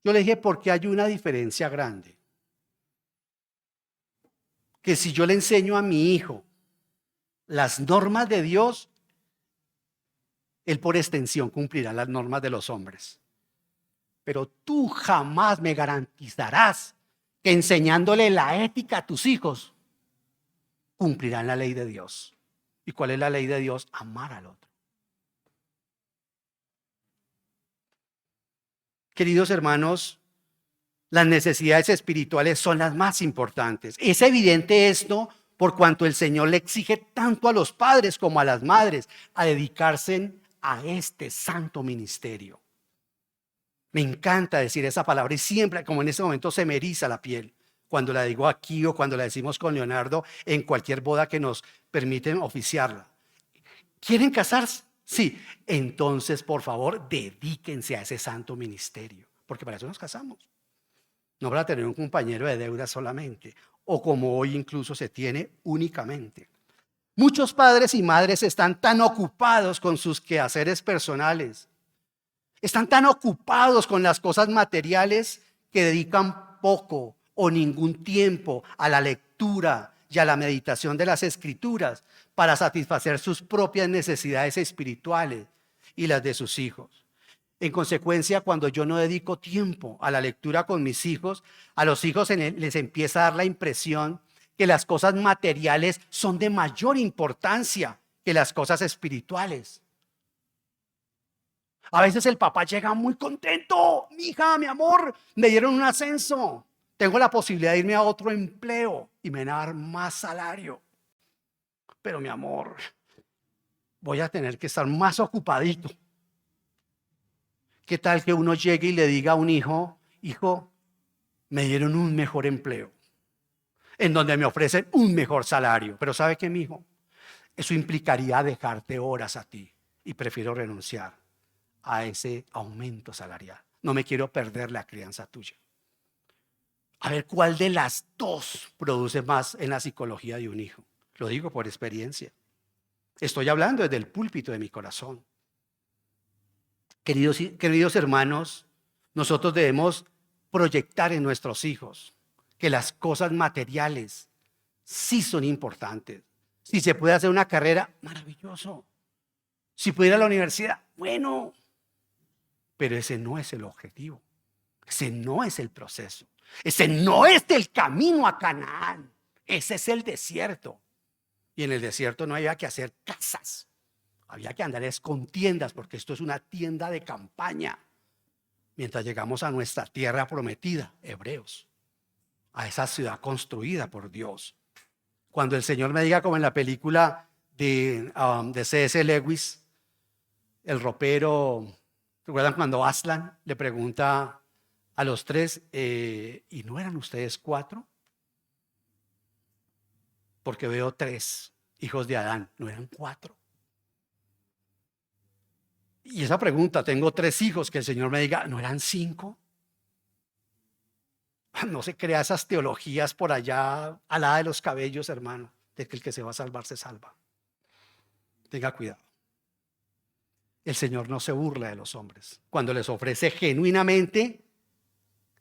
Yo le dije, porque hay una diferencia grande. Que si yo le enseño a mi hijo las normas de Dios, él por extensión cumplirá las normas de los hombres. Pero tú jamás me garantizarás que enseñándole la ética a tus hijos, cumplirán la ley de Dios. ¿Y cuál es la ley de Dios? Amar al otro. Queridos hermanos, las necesidades espirituales son las más importantes. Es evidente esto por cuanto el Señor le exige tanto a los padres como a las madres a dedicarse a este santo ministerio. Me encanta decir esa palabra y siempre, como en este momento, se me eriza la piel cuando la digo aquí o cuando la decimos con Leonardo en cualquier boda que nos permiten oficiarla. ¿Quieren casarse? Sí. Entonces, por favor, dedíquense a ese santo ministerio, porque para eso nos casamos. No para tener un compañero de deuda solamente, o como hoy incluso se tiene únicamente. Muchos padres y madres están tan ocupados con sus quehaceres personales, están tan ocupados con las cosas materiales que dedican poco o ningún tiempo a la lectura y a la meditación de las Escrituras para satisfacer sus propias necesidades espirituales y las de sus hijos. En consecuencia, cuando yo no dedico tiempo a la lectura con mis hijos, a los hijos les empieza a dar la impresión que las cosas materiales son de mayor importancia que las cosas espirituales. A veces el papá llega muy contento. Mi hija, mi amor, me dieron un ascenso. Tengo la posibilidad de irme a otro empleo y me van a dar más salario. Pero mi amor, voy a tener que estar más ocupadito. ¿Qué tal que uno llegue y le diga a un hijo, hijo, me dieron un mejor empleo, en donde me ofrecen un mejor salario? Pero ¿sabe qué, mi hijo? Eso implicaría dejarte horas a ti y prefiero renunciar a ese aumento salarial. No me quiero perder la crianza tuya. A ver, ¿cuál de las dos produce más en la psicología de un hijo? Lo digo por experiencia. Estoy hablando desde el púlpito de mi corazón. Queridos hermanos, nosotros debemos proyectar en nuestros hijos que las cosas materiales sí son importantes. Si se puede hacer una carrera, maravilloso. Si puede ir a la universidad, bueno. Pero ese no es el objetivo. Ese no es el proceso. Ese no es el camino a Canaán. Ese es el desierto. Y en el desierto no había que hacer casas. Había que andar con tiendas, porque esto es una tienda de campaña. Mientras llegamos a nuestra tierra prometida, hebreos, a esa ciudad construida por Dios. Cuando el Señor me diga, como en la película de C.S. Lewis, el ropero, ¿recuerdan cuando Aslan le pregunta a los tres, ¿y no eran ustedes 4? Porque veo 3 hijos de Adán, ¿no eran 4? Y esa pregunta, tengo 3 hijos, que el Señor me diga, ¿no eran 5? No se crea esas teologías por allá alada de los cabellos, hermano, de que el que se va a salvar se salva. Tenga cuidado. El Señor no se burla de los hombres cuando les ofrece genuinamente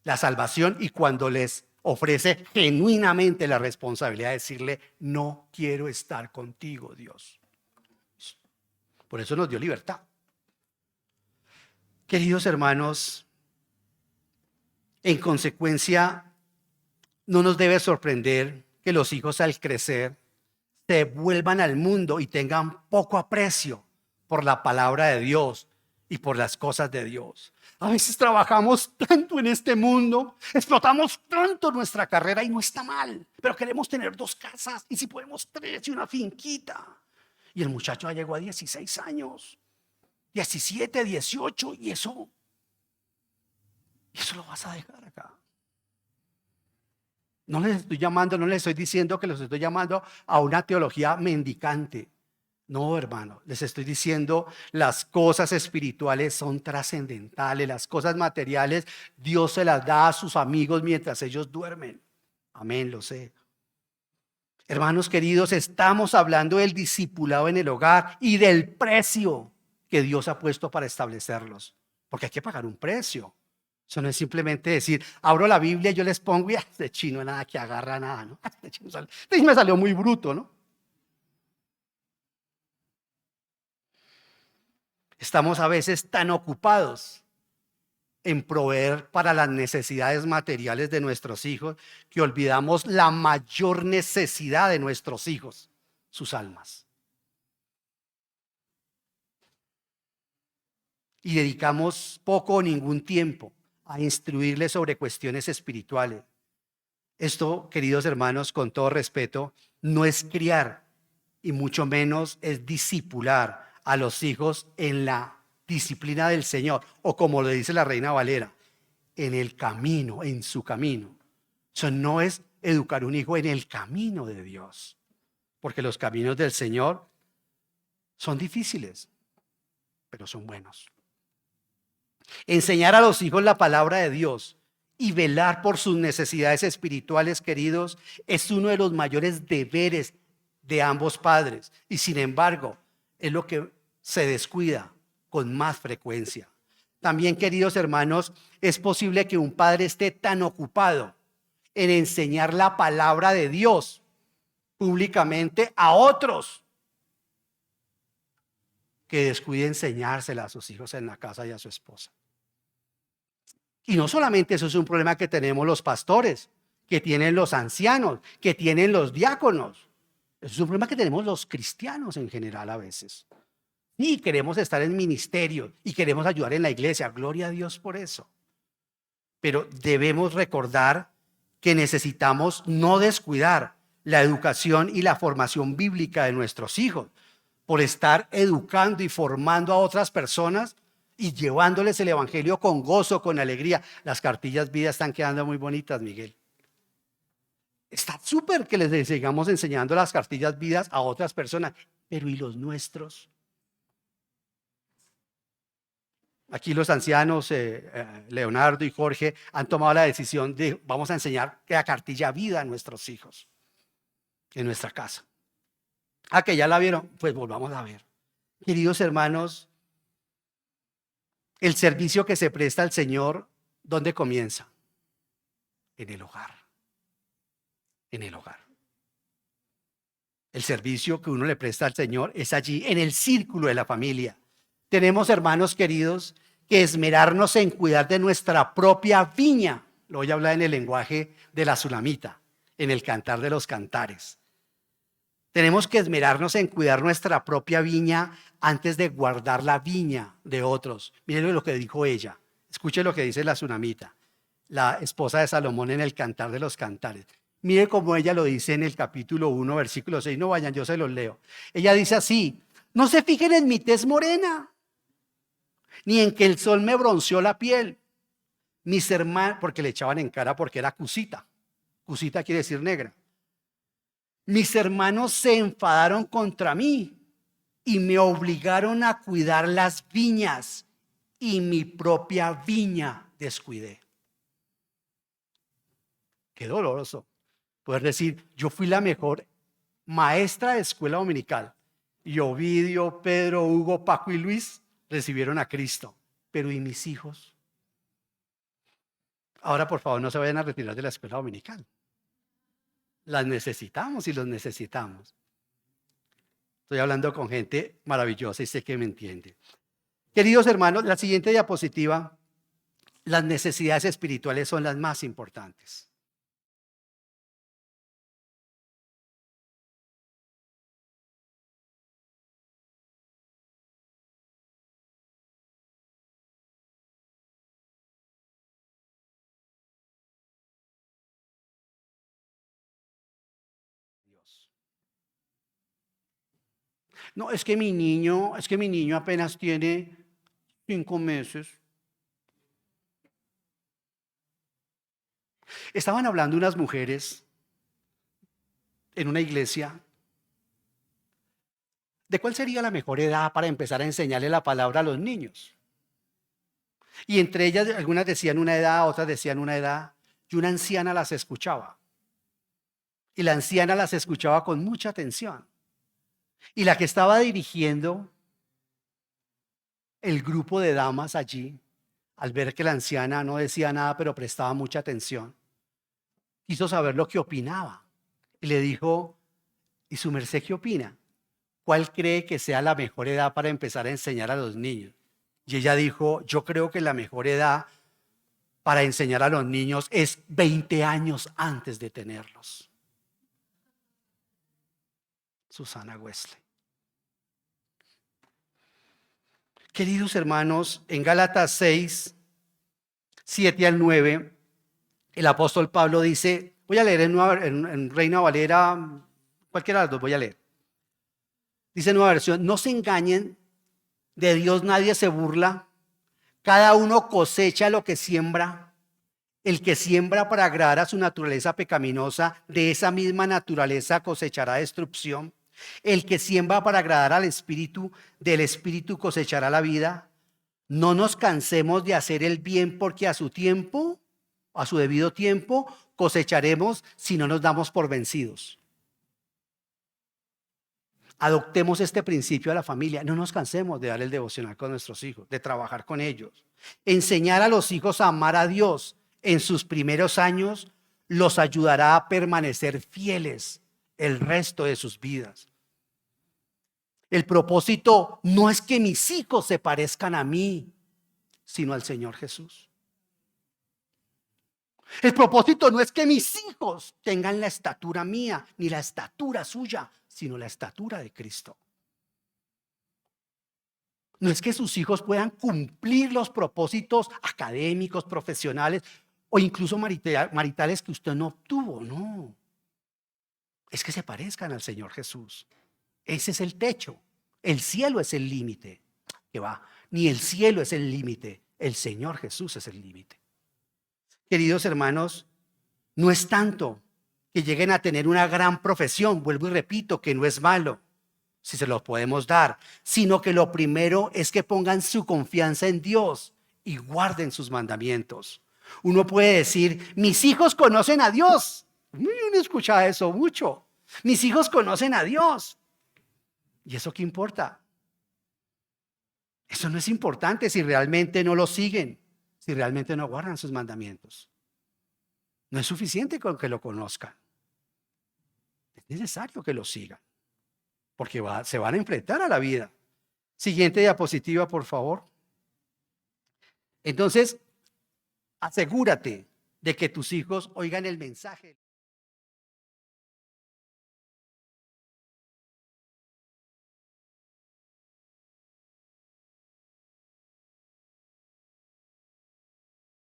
la salvación y cuando les ofrece genuinamente la responsabilidad de decirle, no quiero estar contigo, Dios. Por eso nos dio libertad. Queridos hermanos, en consecuencia, no nos debe sorprender que los hijos al crecer se vuelvan al mundo y tengan poco aprecio por la palabra de Dios y por las cosas de Dios. A veces trabajamos tanto en este mundo, explotamos tanto nuestra carrera y no está mal, pero queremos tener 2 casas y si podemos 3 y una finquita. Y el muchacho ya llegó a 16 años, 17, 18 y eso lo vas a dejar acá. No les estoy llamando, no les estoy diciendo que los estoy llamando a una teología mendicante. No, hermano, les estoy diciendo las cosas espirituales son trascendentales. Las cosas materiales Dios se las da a sus amigos mientras ellos duermen. Amén, lo sé. Hermanos queridos, estamos hablando del discipulado en el hogar y del precio que Dios ha puesto para establecerlos. Porque hay que pagar un precio. Eso no es simplemente decir, abro la Biblia y yo les pongo y este chino nada que agarra nada, ¿no? Este chino me salió muy bruto, ¿no? Estamos a veces tan ocupados en proveer para las necesidades materiales de nuestros hijos que olvidamos la mayor necesidad de nuestros hijos, sus almas. Y dedicamos poco o ningún tiempo a instruirles sobre cuestiones espirituales. Esto, queridos hermanos, con todo respeto, no es criar y mucho menos es discipular a los hijos en la disciplina del Señor, o como le dice la Reina Valera, en el camino, en su camino. Eso no es educar un hijo en el camino de Dios, porque los caminos del Señor son difíciles, pero son buenos. Enseñar a los hijos la palabra de Dios y velar por sus necesidades espirituales, queridos, es uno de los mayores deberes de ambos padres. Y sin embargo, es lo que se descuida con más frecuencia. También, queridos hermanos, es posible que un padre esté tan ocupado en enseñar la palabra de Dios públicamente a otros que descuide enseñársela a sus hijos en la casa y a su esposa. Y no solamente eso es un problema que tenemos los pastores, que tienen los ancianos, que tienen los diáconos. Eso es un problema que tenemos los cristianos en general a veces. Y queremos estar en ministerio y queremos ayudar en la iglesia. Gloria a Dios por eso. Pero debemos recordar que necesitamos no descuidar la educación y la formación bíblica de nuestros hijos por estar educando y formando a otras personas y llevándoles el evangelio con gozo, con alegría. Las cartillas vida están quedando muy bonitas, Miguel. Está súper que les sigamos enseñando las cartillas vidas a otras personas, pero ¿y los nuestros? Aquí los ancianos, Leonardo y Jorge, han tomado la decisión de vamos a enseñar la cartilla vida a nuestros hijos en nuestra casa. Ah, que ya la vieron, pues volvamos a ver. Queridos hermanos, el servicio que se presta al Señor, ¿dónde comienza? En el hogar. En el hogar. El servicio que uno le presta al Señor es allí, en el círculo de la familia. Tenemos, hermanos queridos, que esmerarnos en cuidar de nuestra propia viña. Lo voy a hablar en el lenguaje de la Sulamita, en el Cantar de los Cantares. Tenemos que esmerarnos en cuidar nuestra propia viña antes de guardar la viña de otros. Miren lo que dijo ella. Escuche lo que dice la Sunamita, la esposa de Salomón en el Cantar de los Cantares. Mire cómo ella lo dice en el capítulo 1, versículo 6. No vayan, yo se los leo. Ella dice así: no se fijen en mi tez morena, ni en que el sol me bronceó la piel. Mis hermanos, porque le echaban en cara porque era cusita. Cusita quiere decir negra. Mis hermanos se enfadaron contra mí y me obligaron a cuidar las viñas, y mi propia viña descuidé. Qué doloroso poder decir: yo fui la mejor maestra de escuela dominical y Ovidio, Pedro, Hugo, Paco y Luis recibieron a Cristo, pero ¿y mis hijos? Ahora, por favor, no se vayan a retirar de la escuela dominical. Las necesitamos y los necesitamos. Estoy hablando con gente maravillosa y sé que me entiende. Queridos hermanos, la siguiente diapositiva, las necesidades espirituales son las más importantes. Dios. No, es que mi niño apenas tiene 5 meses. Estaban hablando unas mujeres en una iglesia de cuál sería la mejor edad para empezar a enseñarle la palabra a los niños. Y entre ellas, algunas decían una edad, otras decían una edad, y una anciana las escuchaba. Y la anciana las escuchaba con mucha atención. Y la que estaba dirigiendo el grupo de damas allí, al ver que la anciana no decía nada, pero prestaba mucha atención, quiso saber lo que opinaba. Y le dijo: ¿y su merced qué opina? ¿Cuál cree que sea la mejor edad para empezar a enseñar a los niños? Y ella dijo: yo creo que la mejor edad para enseñar a los niños es 20 años antes de tenerlos. Susana Wesley. Queridos hermanos, en Gálatas 6, 7 al 9, el apóstol Pablo dice, voy a leer en Reina Valera, cualquiera de las dos voy a leer. Dice nueva versión: no se engañen, de Dios nadie se burla, cada uno cosecha lo que siembra. El que siembra para agradar a su naturaleza pecaminosa, de esa misma naturaleza cosechará destrucción. El que siembra para agradar al Espíritu, del Espíritu cosechará la vida. No nos cansemos de hacer el bien, porque a su tiempo, a su debido tiempo, cosecharemos si no nos damos por vencidos. Adoptemos este principio a la familia. No nos cansemos de dar el devocional con nuestros hijos, de trabajar con ellos. Enseñar a los hijos a amar a Dios en sus primeros años los ayudará a permanecer fieles el resto de sus vidas. El propósito no es que mis hijos se parezcan a mí, sino al Señor Jesús. El propósito no es que mis hijos tengan la estatura mía, ni la estatura suya, sino la estatura de Cristo. No es que sus hijos puedan cumplir los propósitos académicos, profesionales o incluso maritales que usted no obtuvo, no. Es que se parezcan al Señor Jesús. Ese es el techo. El cielo es el límite. Que va, ni el cielo es el límite, el Señor Jesús es el límite. Queridos hermanos, no es tanto que lleguen a tener una gran profesión, vuelvo y repito que no es malo, si se los podemos dar, sino que lo primero es que pongan su confianza en Dios y guarden sus mandamientos. Uno puede decir: mis hijos conocen a Dios. Uno escucha eso mucho. Mis hijos conocen a Dios. ¿Y eso qué importa? Eso no es importante si realmente no lo siguen, si realmente no guardan sus mandamientos. No es suficiente con que lo conozcan. Es necesario que lo sigan. porque se van a enfrentar a la vida. Siguiente diapositiva, por favor. Entonces, asegúrate de que tus hijos oigan el mensaje.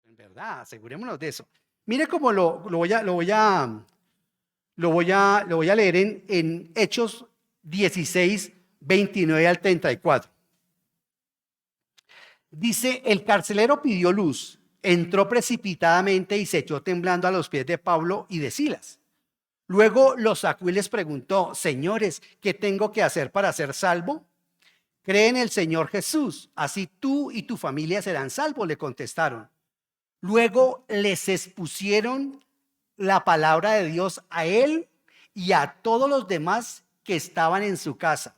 En verdad, asegurémonos de eso. Mire cómo lo voy a leer en Hechos 16, 29 al 34. Dice, el carcelero pidió luz, entró precipitadamente y se echó temblando a los pies de Pablo y de Silas. Luego los sacó y les preguntó, señores, ¿qué tengo que hacer para ser salvo? Cree en el Señor Jesús, así tú y tu familia serán salvos, le contestaron. Luego les expusieron la palabra de Dios a él y a todos los demás que estaban en su casa.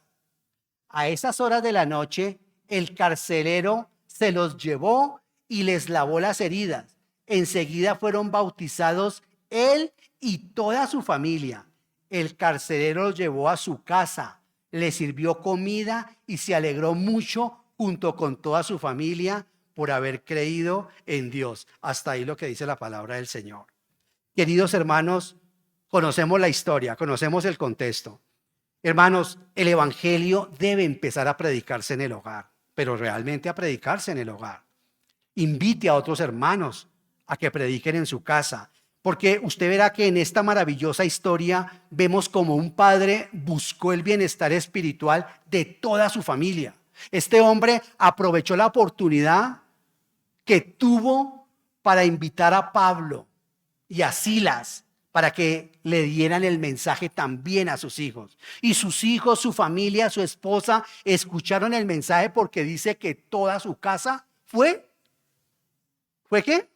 A esas horas de la noche, el carcelero se los llevó y les lavó las heridas. Enseguida fueron bautizados él y toda su familia. El carcelero los llevó a su casa, le sirvió comida y se alegró mucho junto con toda su familia por haber creído en Dios. Hasta ahí lo que dice la palabra del Señor. Queridos hermanos, conocemos la historia, conocemos el contexto. Hermanos, el evangelio debe empezar a predicarse en el hogar, pero realmente a predicarse en el hogar. Invite a otros hermanos a que prediquen en su casa, porque usted verá que en esta maravillosa historia vemos como un padre buscó el bienestar espiritual de toda su familia. Este hombre aprovechó la oportunidad que tuvo para invitar a Pablo y a Silas para que le dieran el mensaje también a sus hijos. Y sus hijos, su familia, su esposa escucharon el mensaje porque dice que toda su casa ¿fue qué?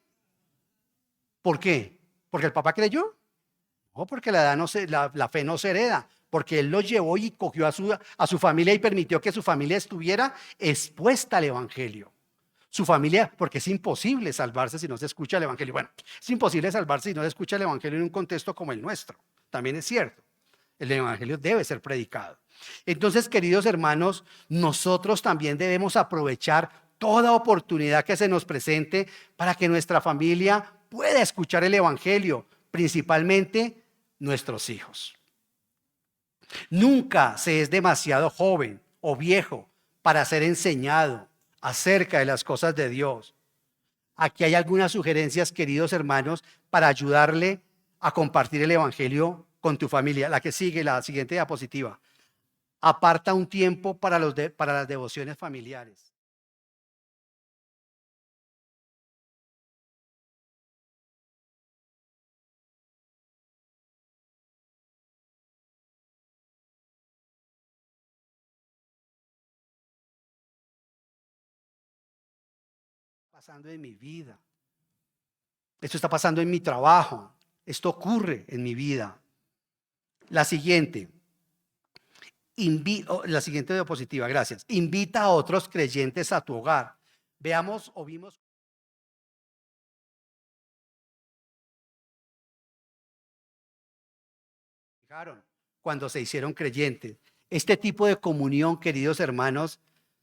¿Por qué? ¿Porque el papá creyó? No, porque la edad no la fe no se hereda. Porque él los llevó y cogió a su familia y permitió que su familia estuviera expuesta al evangelio. Su familia, porque es imposible salvarse si no se escucha el evangelio. Bueno, es imposible salvarse si no se escucha el evangelio en un contexto como el nuestro. También es cierto. El evangelio debe ser predicado. Entonces, queridos hermanos, nosotros también debemos aprovechar toda oportunidad que se nos presente para que nuestra familia pueda escuchar el evangelio, principalmente nuestros hijos. Nunca se es demasiado joven o viejo para ser enseñado acerca de las cosas de Dios. Aquí hay algunas sugerencias, queridos hermanos, para ayudarle a compartir el evangelio con tu familia. La que sigue, la siguiente diapositiva. Aparta un tiempo para las devociones familiares. Pasando en mi vida. Esto está pasando en mi trabajo. Esto ocurre en mi vida. La siguiente. La siguiente diapositiva, gracias. Invita a otros creyentes a tu hogar. Veamos o vimos. Fijaron, cuando se hicieron creyentes. Este tipo de comunión, queridos hermanos,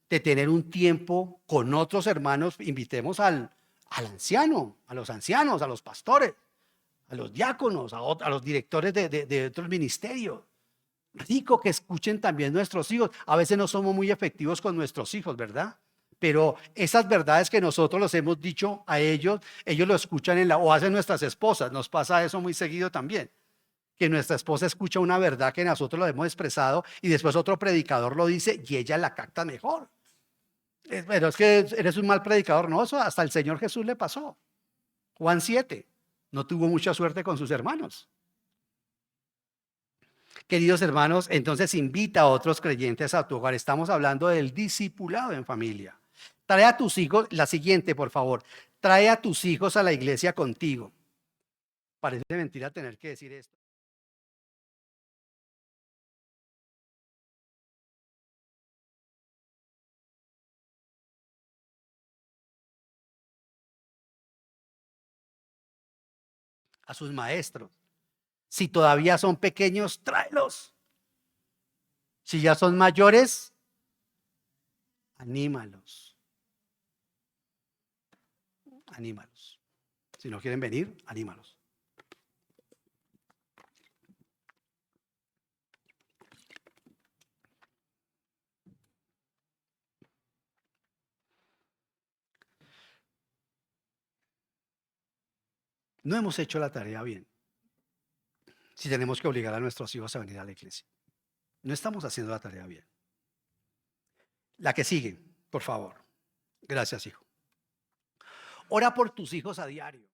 de tener un tiempo con otros hermanos, invitemos al anciano, a los ancianos, a los pastores, a los diáconos, a los directores de otros ministerios. Rico que escuchen también nuestros hijos. A veces no somos muy efectivos con nuestros hijos, ¿verdad? Pero esas verdades que nosotros los hemos dicho a ellos lo escuchan o hacen nuestras esposas. Nos pasa eso muy seguido también, que nuestra esposa escucha una verdad que nosotros lo hemos expresado y después otro predicador lo dice y ella la capta mejor. Pero es que eres un mal predicador. No, eso hasta el Señor Jesús le pasó. Juan 7 no tuvo mucha suerte con sus hermanos. Queridos hermanos, entonces invita a otros creyentes a tu hogar. Estamos hablando del discipulado en familia. Trae a tus hijos, la siguiente, por favor. Trae a tus hijos a la iglesia contigo. Parece mentira tener que decir esto. A sus maestros. Si todavía son pequeños, tráelos. Si ya son mayores, anímalos. Anímalos. Si no quieren venir, anímalos. No hemos hecho la tarea bien. Si tenemos que obligar a nuestros hijos a venir a la iglesia. No estamos haciendo la tarea bien. La que sigue, por favor. Gracias, hijo. Ora por tus hijos a diario.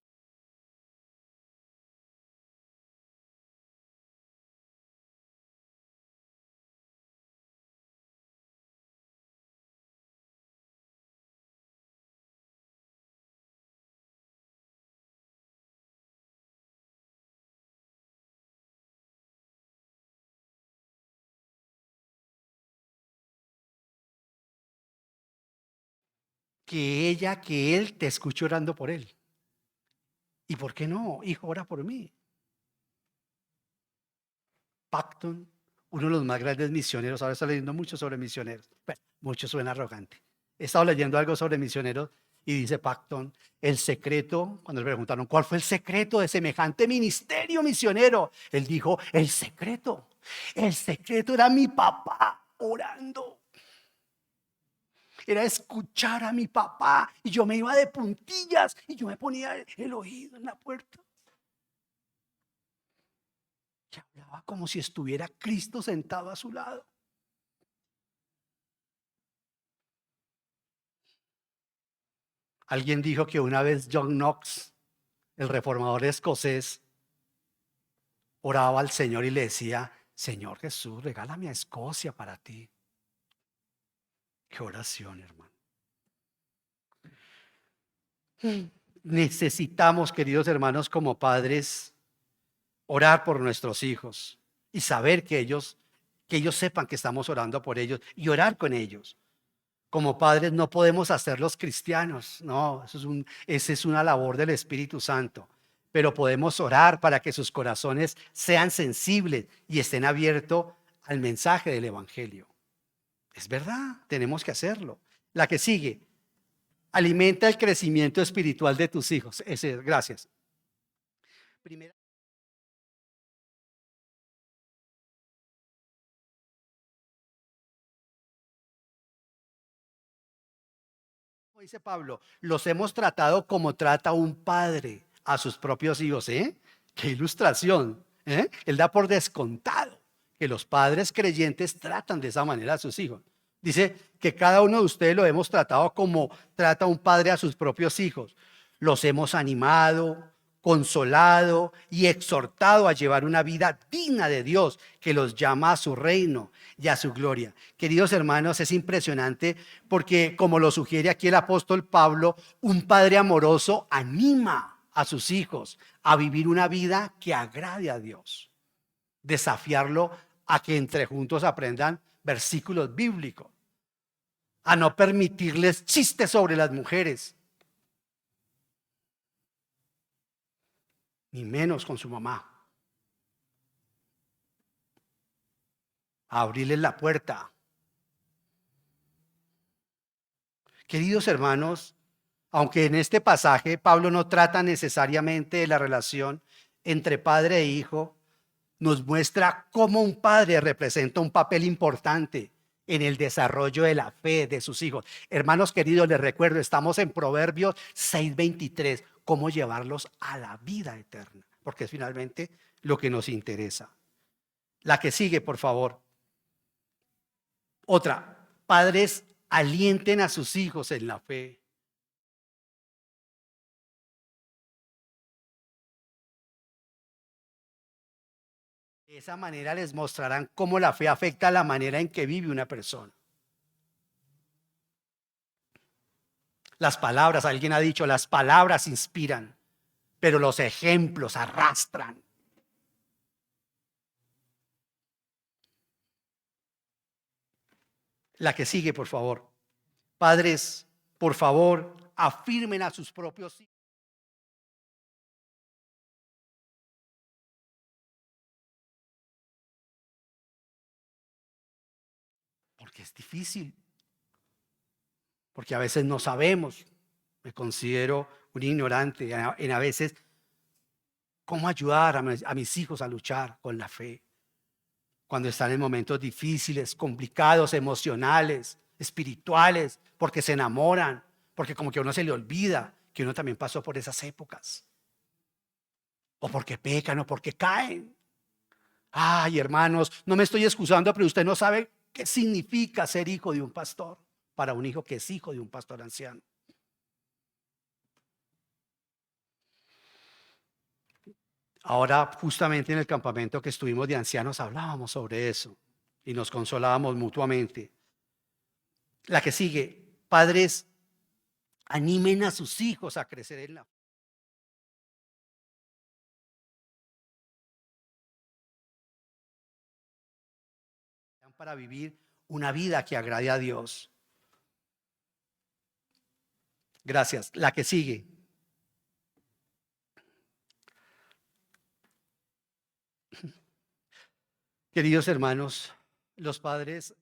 Que él te escuche orando por él. ¿Y por qué no? Hijo, ora por mí. Pacton, uno de los más grandes misioneros, ahora estoy leyendo mucho sobre misioneros. Bueno, mucho suena arrogante. He estado leyendo algo sobre misioneros y dice Pacton, el secreto, cuando le preguntaron cuál fue el secreto de semejante ministerio misionero, él dijo, el secreto era mi papá orando. Era escuchar a mi papá y yo me iba de puntillas y yo me ponía el oído en la puerta. Y hablaba como si estuviera Cristo sentado a su lado. Alguien dijo que una vez John Knox, el reformador escocés, oraba al Señor y le decía, Señor Jesús, regálame a Escocia para ti. Qué oración, hermano. Necesitamos, queridos hermanos, como padres, orar por nuestros hijos y saber que ellos sepan que estamos orando por ellos y orar con ellos. Como padres no podemos hacerlos cristianos, no, esa es una labor del Espíritu Santo, pero podemos orar para que sus corazones sean sensibles y estén abiertos al mensaje del Evangelio. Es verdad, tenemos que hacerlo. La que sigue, alimenta el crecimiento espiritual de tus hijos. Gracias. Primera, como dice Pablo, los hemos tratado como trata un padre a sus propios hijos, ¿eh? Qué ilustración, ¿eh? Él da por descontado que los padres creyentes tratan de esa manera a sus hijos. Dice que cada uno de ustedes lo hemos tratado como trata un padre a sus propios hijos. Los hemos animado, consolado y exhortado a llevar una vida digna de Dios que los llama a su reino y a su gloria. Queridos hermanos, es impresionante porque, como lo sugiere aquí el apóstol Pablo, un padre amoroso anima a sus hijos a vivir una vida que agrade a Dios. Desafiarlo a que entre juntos aprendan versículos bíblicos, a no permitirles chistes sobre las mujeres, ni menos con su mamá. A abrirles la puerta. Queridos hermanos, aunque en este pasaje Pablo no trata necesariamente de la relación entre padre e hijo, nos muestra cómo un padre representa un papel importante en el desarrollo de la fe de sus hijos. Hermanos queridos, les recuerdo, estamos en Proverbios 6:23, cómo llevarlos a la vida eterna, porque es finalmente lo que nos interesa. La que sigue, por favor. Otra, padres alienten a sus hijos en la fe. De esa manera les mostrarán cómo la fe afecta la manera en que vive una persona. Las palabras, alguien ha dicho, las palabras inspiran, pero los ejemplos arrastran. La que sigue, por favor. Padres, por favor, afirmen a sus propios hijos. porque es difícil, porque a veces no sabemos. Me considero un ignorante en a veces cómo ayudar a mis hijos a luchar con la fe cuando están en momentos difíciles, complicados, emocionales, espirituales, porque se enamoran, porque como que a uno se le olvida que uno también pasó por esas épocas, o porque pecan o porque caen. Ay, hermanos, no me estoy excusando, pero usted no sabe qué significa ser hijo de un pastor para un hijo que es hijo de un pastor anciano. Ahora, justamente en el campamento que estuvimos de ancianos, hablábamos sobre eso y nos consolábamos mutuamente. La que sigue: padres, animen a sus hijos a crecer en la fe para vivir una vida que agrade a Dios. Gracias. La que sigue: queridos hermanos, los padres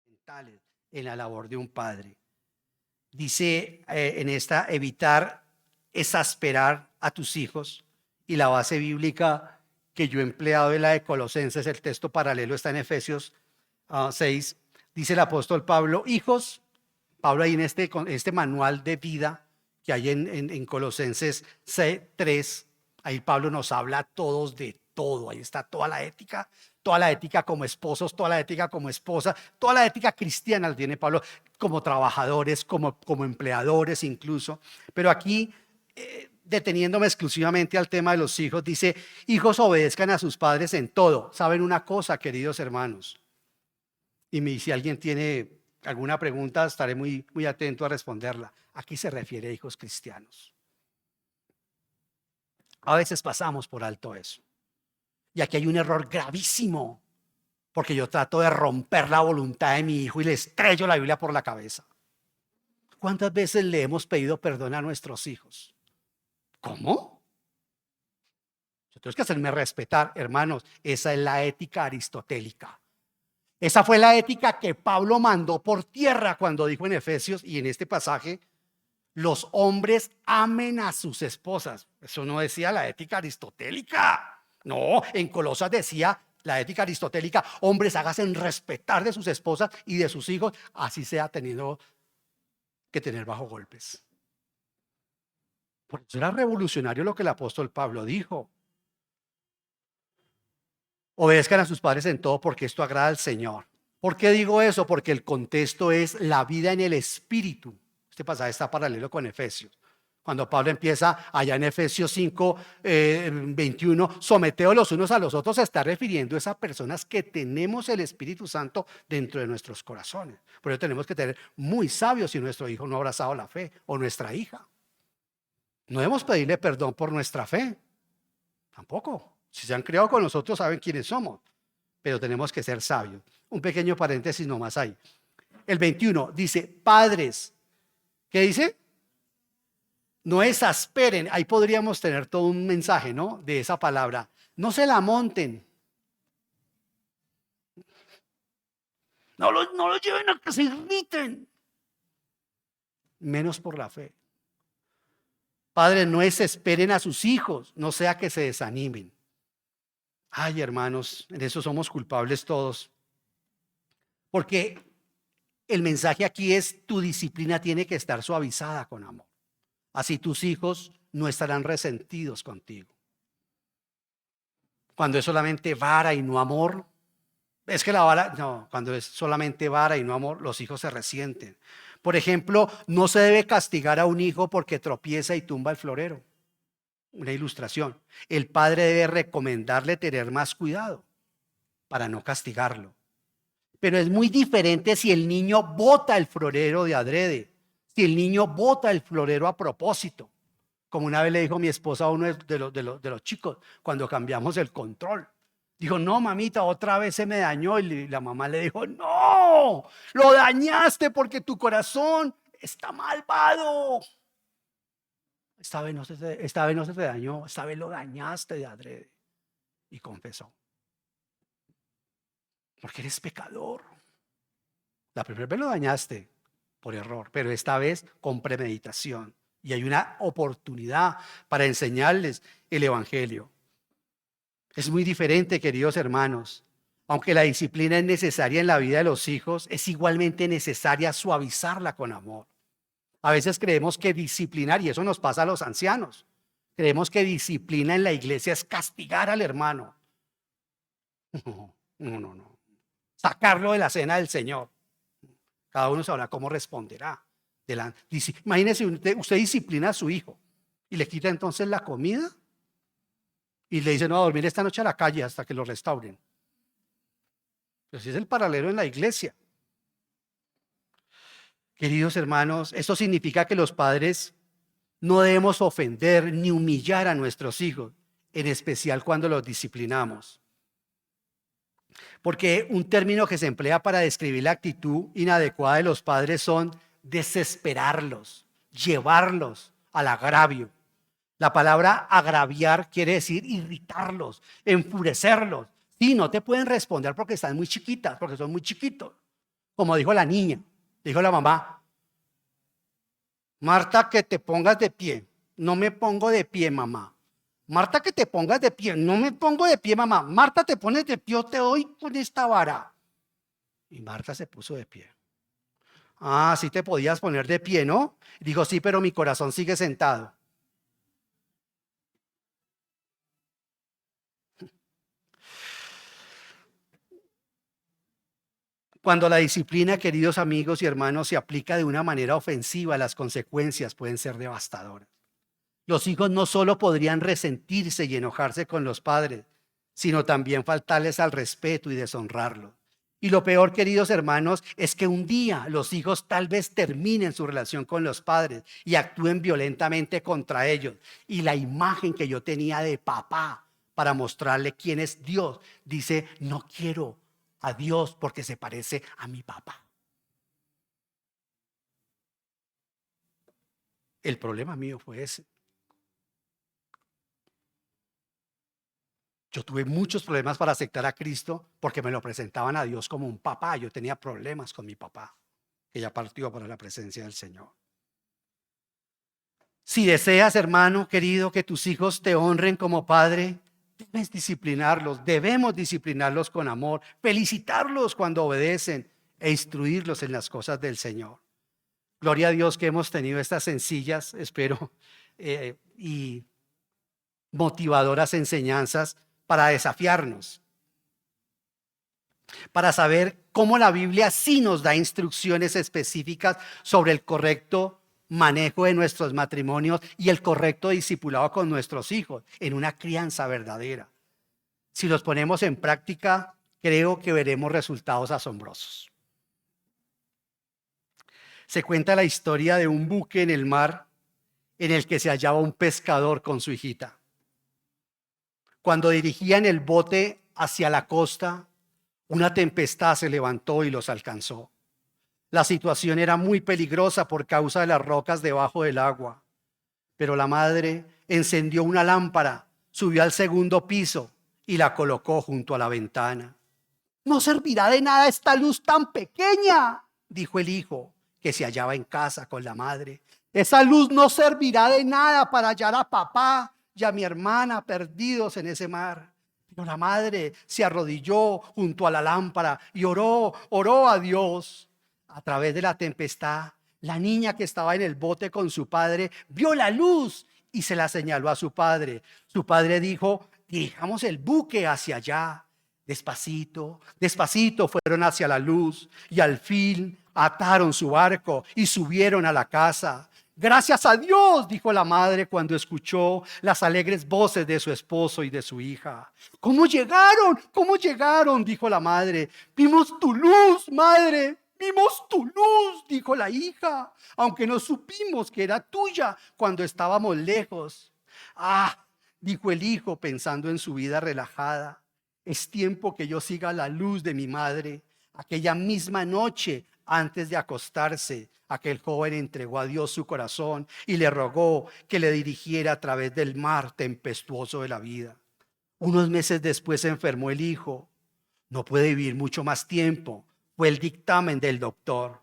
mentales en la labor de un padre. Dice en esta: evitar exasperar a tus hijos. Y la base bíblica que yo he empleado de la de Colosenses, el texto paralelo está en Efesios 6. Dice el apóstol Pablo: hijos, Pablo ahí en este manual de vida que hay en Colosenses 3, ahí Pablo nos habla a todos de todo. Ahí está toda la ética como esposos, toda la ética como esposa, toda la ética cristiana la tiene Pablo, como trabajadores, como empleadores incluso. Pero aquí, deteniéndome exclusivamente al tema de los hijos, dice: hijos, obedezcan a sus padres en todo. ¿Saben una cosa, queridos hermanos? Y si alguien tiene alguna pregunta, estaré muy atento a responderla. Aquí se refiere a hijos cristianos. A veces pasamos por alto eso. Y aquí hay un error gravísimo, porque yo trato de romper la voluntad de mi hijo y le estrello la Biblia por la cabeza. ¿Cuántas veces le hemos pedido perdón a nuestros hijos? ¿Cómo? Yo tengo que hacerme respetar, hermanos. Esa es la ética aristotélica. Esa fue la ética que Pablo mandó por tierra cuando dijo en Efesios y en este pasaje: los hombres amen a sus esposas. Eso no decía la ética aristotélica. No, en Colosas decía la ética aristotélica: hombres, háganse respetar de sus esposas y de sus hijos, así sea teniendo que tener bajo golpes. Por eso era revolucionario lo que el apóstol Pablo dijo: obedezcan a sus padres en todo, porque esto agrada al Señor. ¿Por qué digo eso? Porque el contexto es la vida en el Espíritu. Este pasaje está paralelo con Efesios. Cuando Pablo empieza allá en Efesios 5, 21, someteos los unos a los otros, se está refiriendo a esas personas que tenemos el Espíritu Santo dentro de nuestros corazones. Por eso tenemos que tener muy sabios si nuestro hijo no ha abrazado la fe, o nuestra hija. No debemos pedirle perdón por nuestra fe, tampoco. Si se han criado con nosotros, saben quiénes somos, pero tenemos que ser sabios. Un pequeño paréntesis nomás ahí. El 21 dice: padres, ¿qué dice? No exasperen. Ahí podríamos tener todo un mensaje, ¿no? De esa palabra. No se la monten. No lo lleven a que se irriten. Menos por la fe. Padres, no desesperen a sus hijos, no sea que se desanimen. Ay, hermanos, en eso somos culpables todos. Porque el mensaje aquí es: tu disciplina tiene que estar suavizada con amor. Así tus hijos no estarán resentidos contigo. Cuando es solamente vara y no amor, es que la vara, no, cuando es solamente vara y no amor, los hijos se resienten. Por ejemplo, no se debe castigar a un hijo porque tropieza y tumba el florero. Una ilustración. El padre debe recomendarle tener más cuidado para no castigarlo. Pero es muy diferente si el niño bota el florero de adrede, si el niño bota el florero a propósito. Como una vez le dijo mi esposa a uno de los chicos cuando cambiamos el control. Dijo, no, mamita, otra vez se me dañó. Y la mamá le dijo, no, lo dañaste porque tu corazón está malvado. Esta vez no se te dañó, esta vez lo dañaste de adrede. Y confesó, porque eres pecador. La primera vez lo dañaste por error, pero esta vez con premeditación. Y hay una oportunidad para enseñarles el evangelio. Es muy diferente, queridos hermanos. Aunque la disciplina es necesaria en la vida de los hijos, es igualmente necesaria suavizarla con amor. A veces creemos que disciplinar, y eso nos pasa a los ancianos, creemos que disciplina en la iglesia es castigar al hermano. No. Sacarlo de la cena del Señor. Cada uno sabrá cómo responderá. Imagínese, usted disciplina a su hijo y le quita entonces la comida y le dice, no, a dormir esta noche a la calle hasta que lo restauren. Pero si es el paralelo en la iglesia. Queridos hermanos, esto significa que los padres no debemos ofender ni humillar a nuestros hijos, en especial cuando los disciplinamos. Porque un término que se emplea para describir la actitud inadecuada de los padres son desesperarlos, llevarlos al agravio. La palabra agraviar quiere decir irritarlos, enfurecerlos. Sí, no te pueden responder porque están muy chiquitas, porque son muy chiquitos. Como dijo la niña, dijo la mamá, Marta, que te pongas de pie. No me pongo de pie, mamá. Marta, que te pongas de pie. No me pongo de pie, mamá. Marta, te pones de pie, yo te doy con esta vara. Y Marta se puso de pie. Ah, sí te podías poner de pie, ¿no? Dijo, sí, pero mi corazón sigue sentado. Cuando la disciplina, queridos amigos y hermanos, se aplica de una manera ofensiva, las consecuencias pueden ser devastadoras. Los hijos no solo podrían resentirse y enojarse con los padres, sino también faltarles al respeto y deshonrarlos. Y lo peor, queridos hermanos, es que un día los hijos tal vez terminen su relación con los padres y actúen violentamente contra ellos. Y la imagen que yo tenía de papá para mostrarle quién es Dios, dice, no quiero a Dios porque se parece a mi papá. El problema mío fue ese. Yo tuve muchos problemas para aceptar a Cristo porque me lo presentaban a Dios como un papá. Yo tenía problemas con mi papá, que ya partió para la presencia del Señor. Si deseas, hermano querido, que tus hijos te honren como padre, debes disciplinarlos, debemos disciplinarlos con amor, felicitarlos cuando obedecen e instruirlos en las cosas del Señor. Gloria a Dios que hemos tenido estas sencillas, espero, y motivadoras enseñanzas para desafiarnos, para saber cómo la Biblia sí nos da instrucciones específicas sobre el correcto manejo de nuestros matrimonios y el correcto discipulado con nuestros hijos en una crianza verdadera. Si los ponemos en práctica, creo que veremos resultados asombrosos. Se cuenta la historia de un buque en el mar en el que se hallaba un pescador con su hijita. Cuando dirigían el bote hacia la costa, una tempestad se levantó y los alcanzó. La situación era muy peligrosa por causa de las rocas debajo del agua. Pero la madre encendió una lámpara, subió al segundo piso y la colocó junto a la ventana. No servirá de nada esta luz tan pequeña, dijo el hijo, que se hallaba en casa con la madre. Esa luz no servirá de nada para hallar a papá y a mi hermana perdidos en ese mar. Pero la madre se arrodilló junto a la lámpara y oró a Dios. A través de la tempestad, la niña que estaba en el bote con su padre vio la luz y se la señaló a su padre. Su padre dijo, dirijamos el buque hacia allá. Despacito, despacito fueron hacia la luz y al fin ataron su barco y subieron a la casa. Gracias a Dios, dijo la madre cuando escuchó las alegres voces de su esposo y de su hija. ¿Cómo llegaron? ¿Cómo llegaron? Dijo la madre. Vimos tu luz, madre. Vimos tu luz, dijo la hija, aunque no supimos que era tuya cuando estábamos lejos. Ah, dijo el hijo pensando en su vida relajada. Es tiempo que yo siga la luz de mi madre. Aquella misma noche, antes de acostarse, aquel joven entregó a Dios su corazón y le rogó que le dirigiera a través del mar tempestuoso de la vida. Unos meses después se enfermó el hijo. No puede vivir mucho más tiempo. Fue el dictamen del doctor.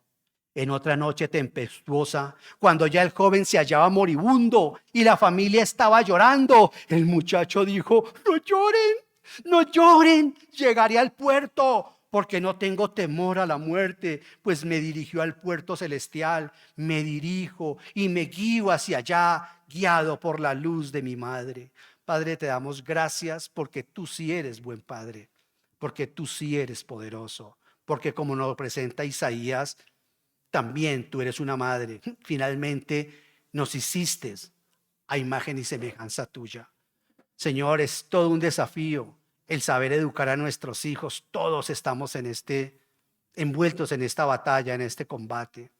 En otra noche tempestuosa, cuando ya el joven se hallaba moribundo y la familia estaba llorando, el muchacho dijo: no lloren, no lloren, llegaré al puerto, porque no tengo temor a la muerte, pues me dirigió al puerto celestial, me dirijo y me guío hacia allá, guiado por la luz de mi madre. Padre, te damos gracias porque tú sí eres buen Padre, porque tú sí eres poderoso, porque como nos presenta Isaías, también tú eres una madre. Finalmente nos hiciste a imagen y semejanza tuya. Señor, es todo un desafío el saber educar a nuestros hijos. Todos estamos envueltos en esta batalla, en este combate.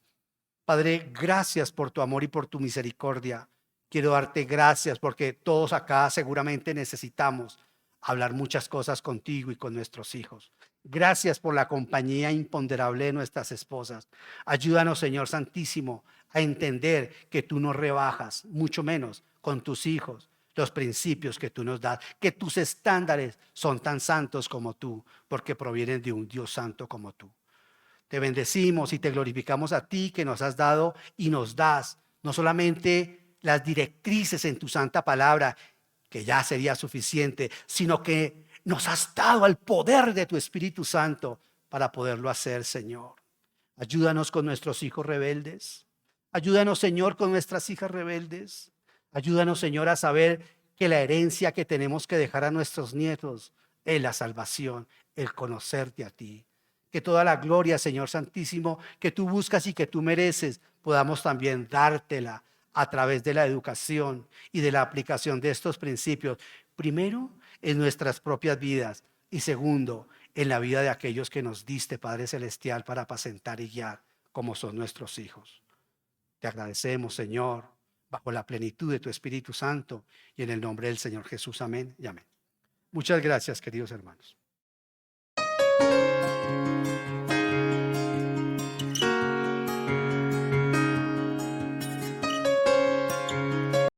Padre, gracias por tu amor y por tu misericordia. Quiero darte gracias porque todos acá seguramente necesitamos hablar muchas cosas contigo y con nuestros hijos. Gracias por la compañía imponderable de nuestras esposas. Ayúdanos, Señor Santísimo, a entender que tú no rebajas, mucho menos con tus hijos, los principios que tú nos das, que tus estándares son tan santos como tú, porque provienen de un Dios santo como tú. Te bendecimos y te glorificamos a ti que nos has dado y nos das no solamente las directrices en tu santa palabra, que ya sería suficiente, sino que nos has dado el poder de tu Espíritu Santo para poderlo hacer, Señor. Ayúdanos con nuestros hijos rebeldes. Ayúdanos, Señor, con nuestras hijas rebeldes. Ayúdanos, Señor, a saber que la herencia que tenemos que dejar a nuestros nietos es la salvación, el conocerte a ti. Que toda la gloria, Señor Santísimo, que tú buscas y que tú mereces, podamos también dártela a través de la educación y de la aplicación de estos principios. Primero, en nuestras propias vidas y segundo, en la vida de aquellos que nos diste, Padre Celestial, para apacentar y guiar, como son nuestros hijos. Te agradecemos, Señor, bajo la plenitud de tu Espíritu Santo y en el nombre del Señor Jesús. Amén y amén. Muchas gracias, queridos hermanos.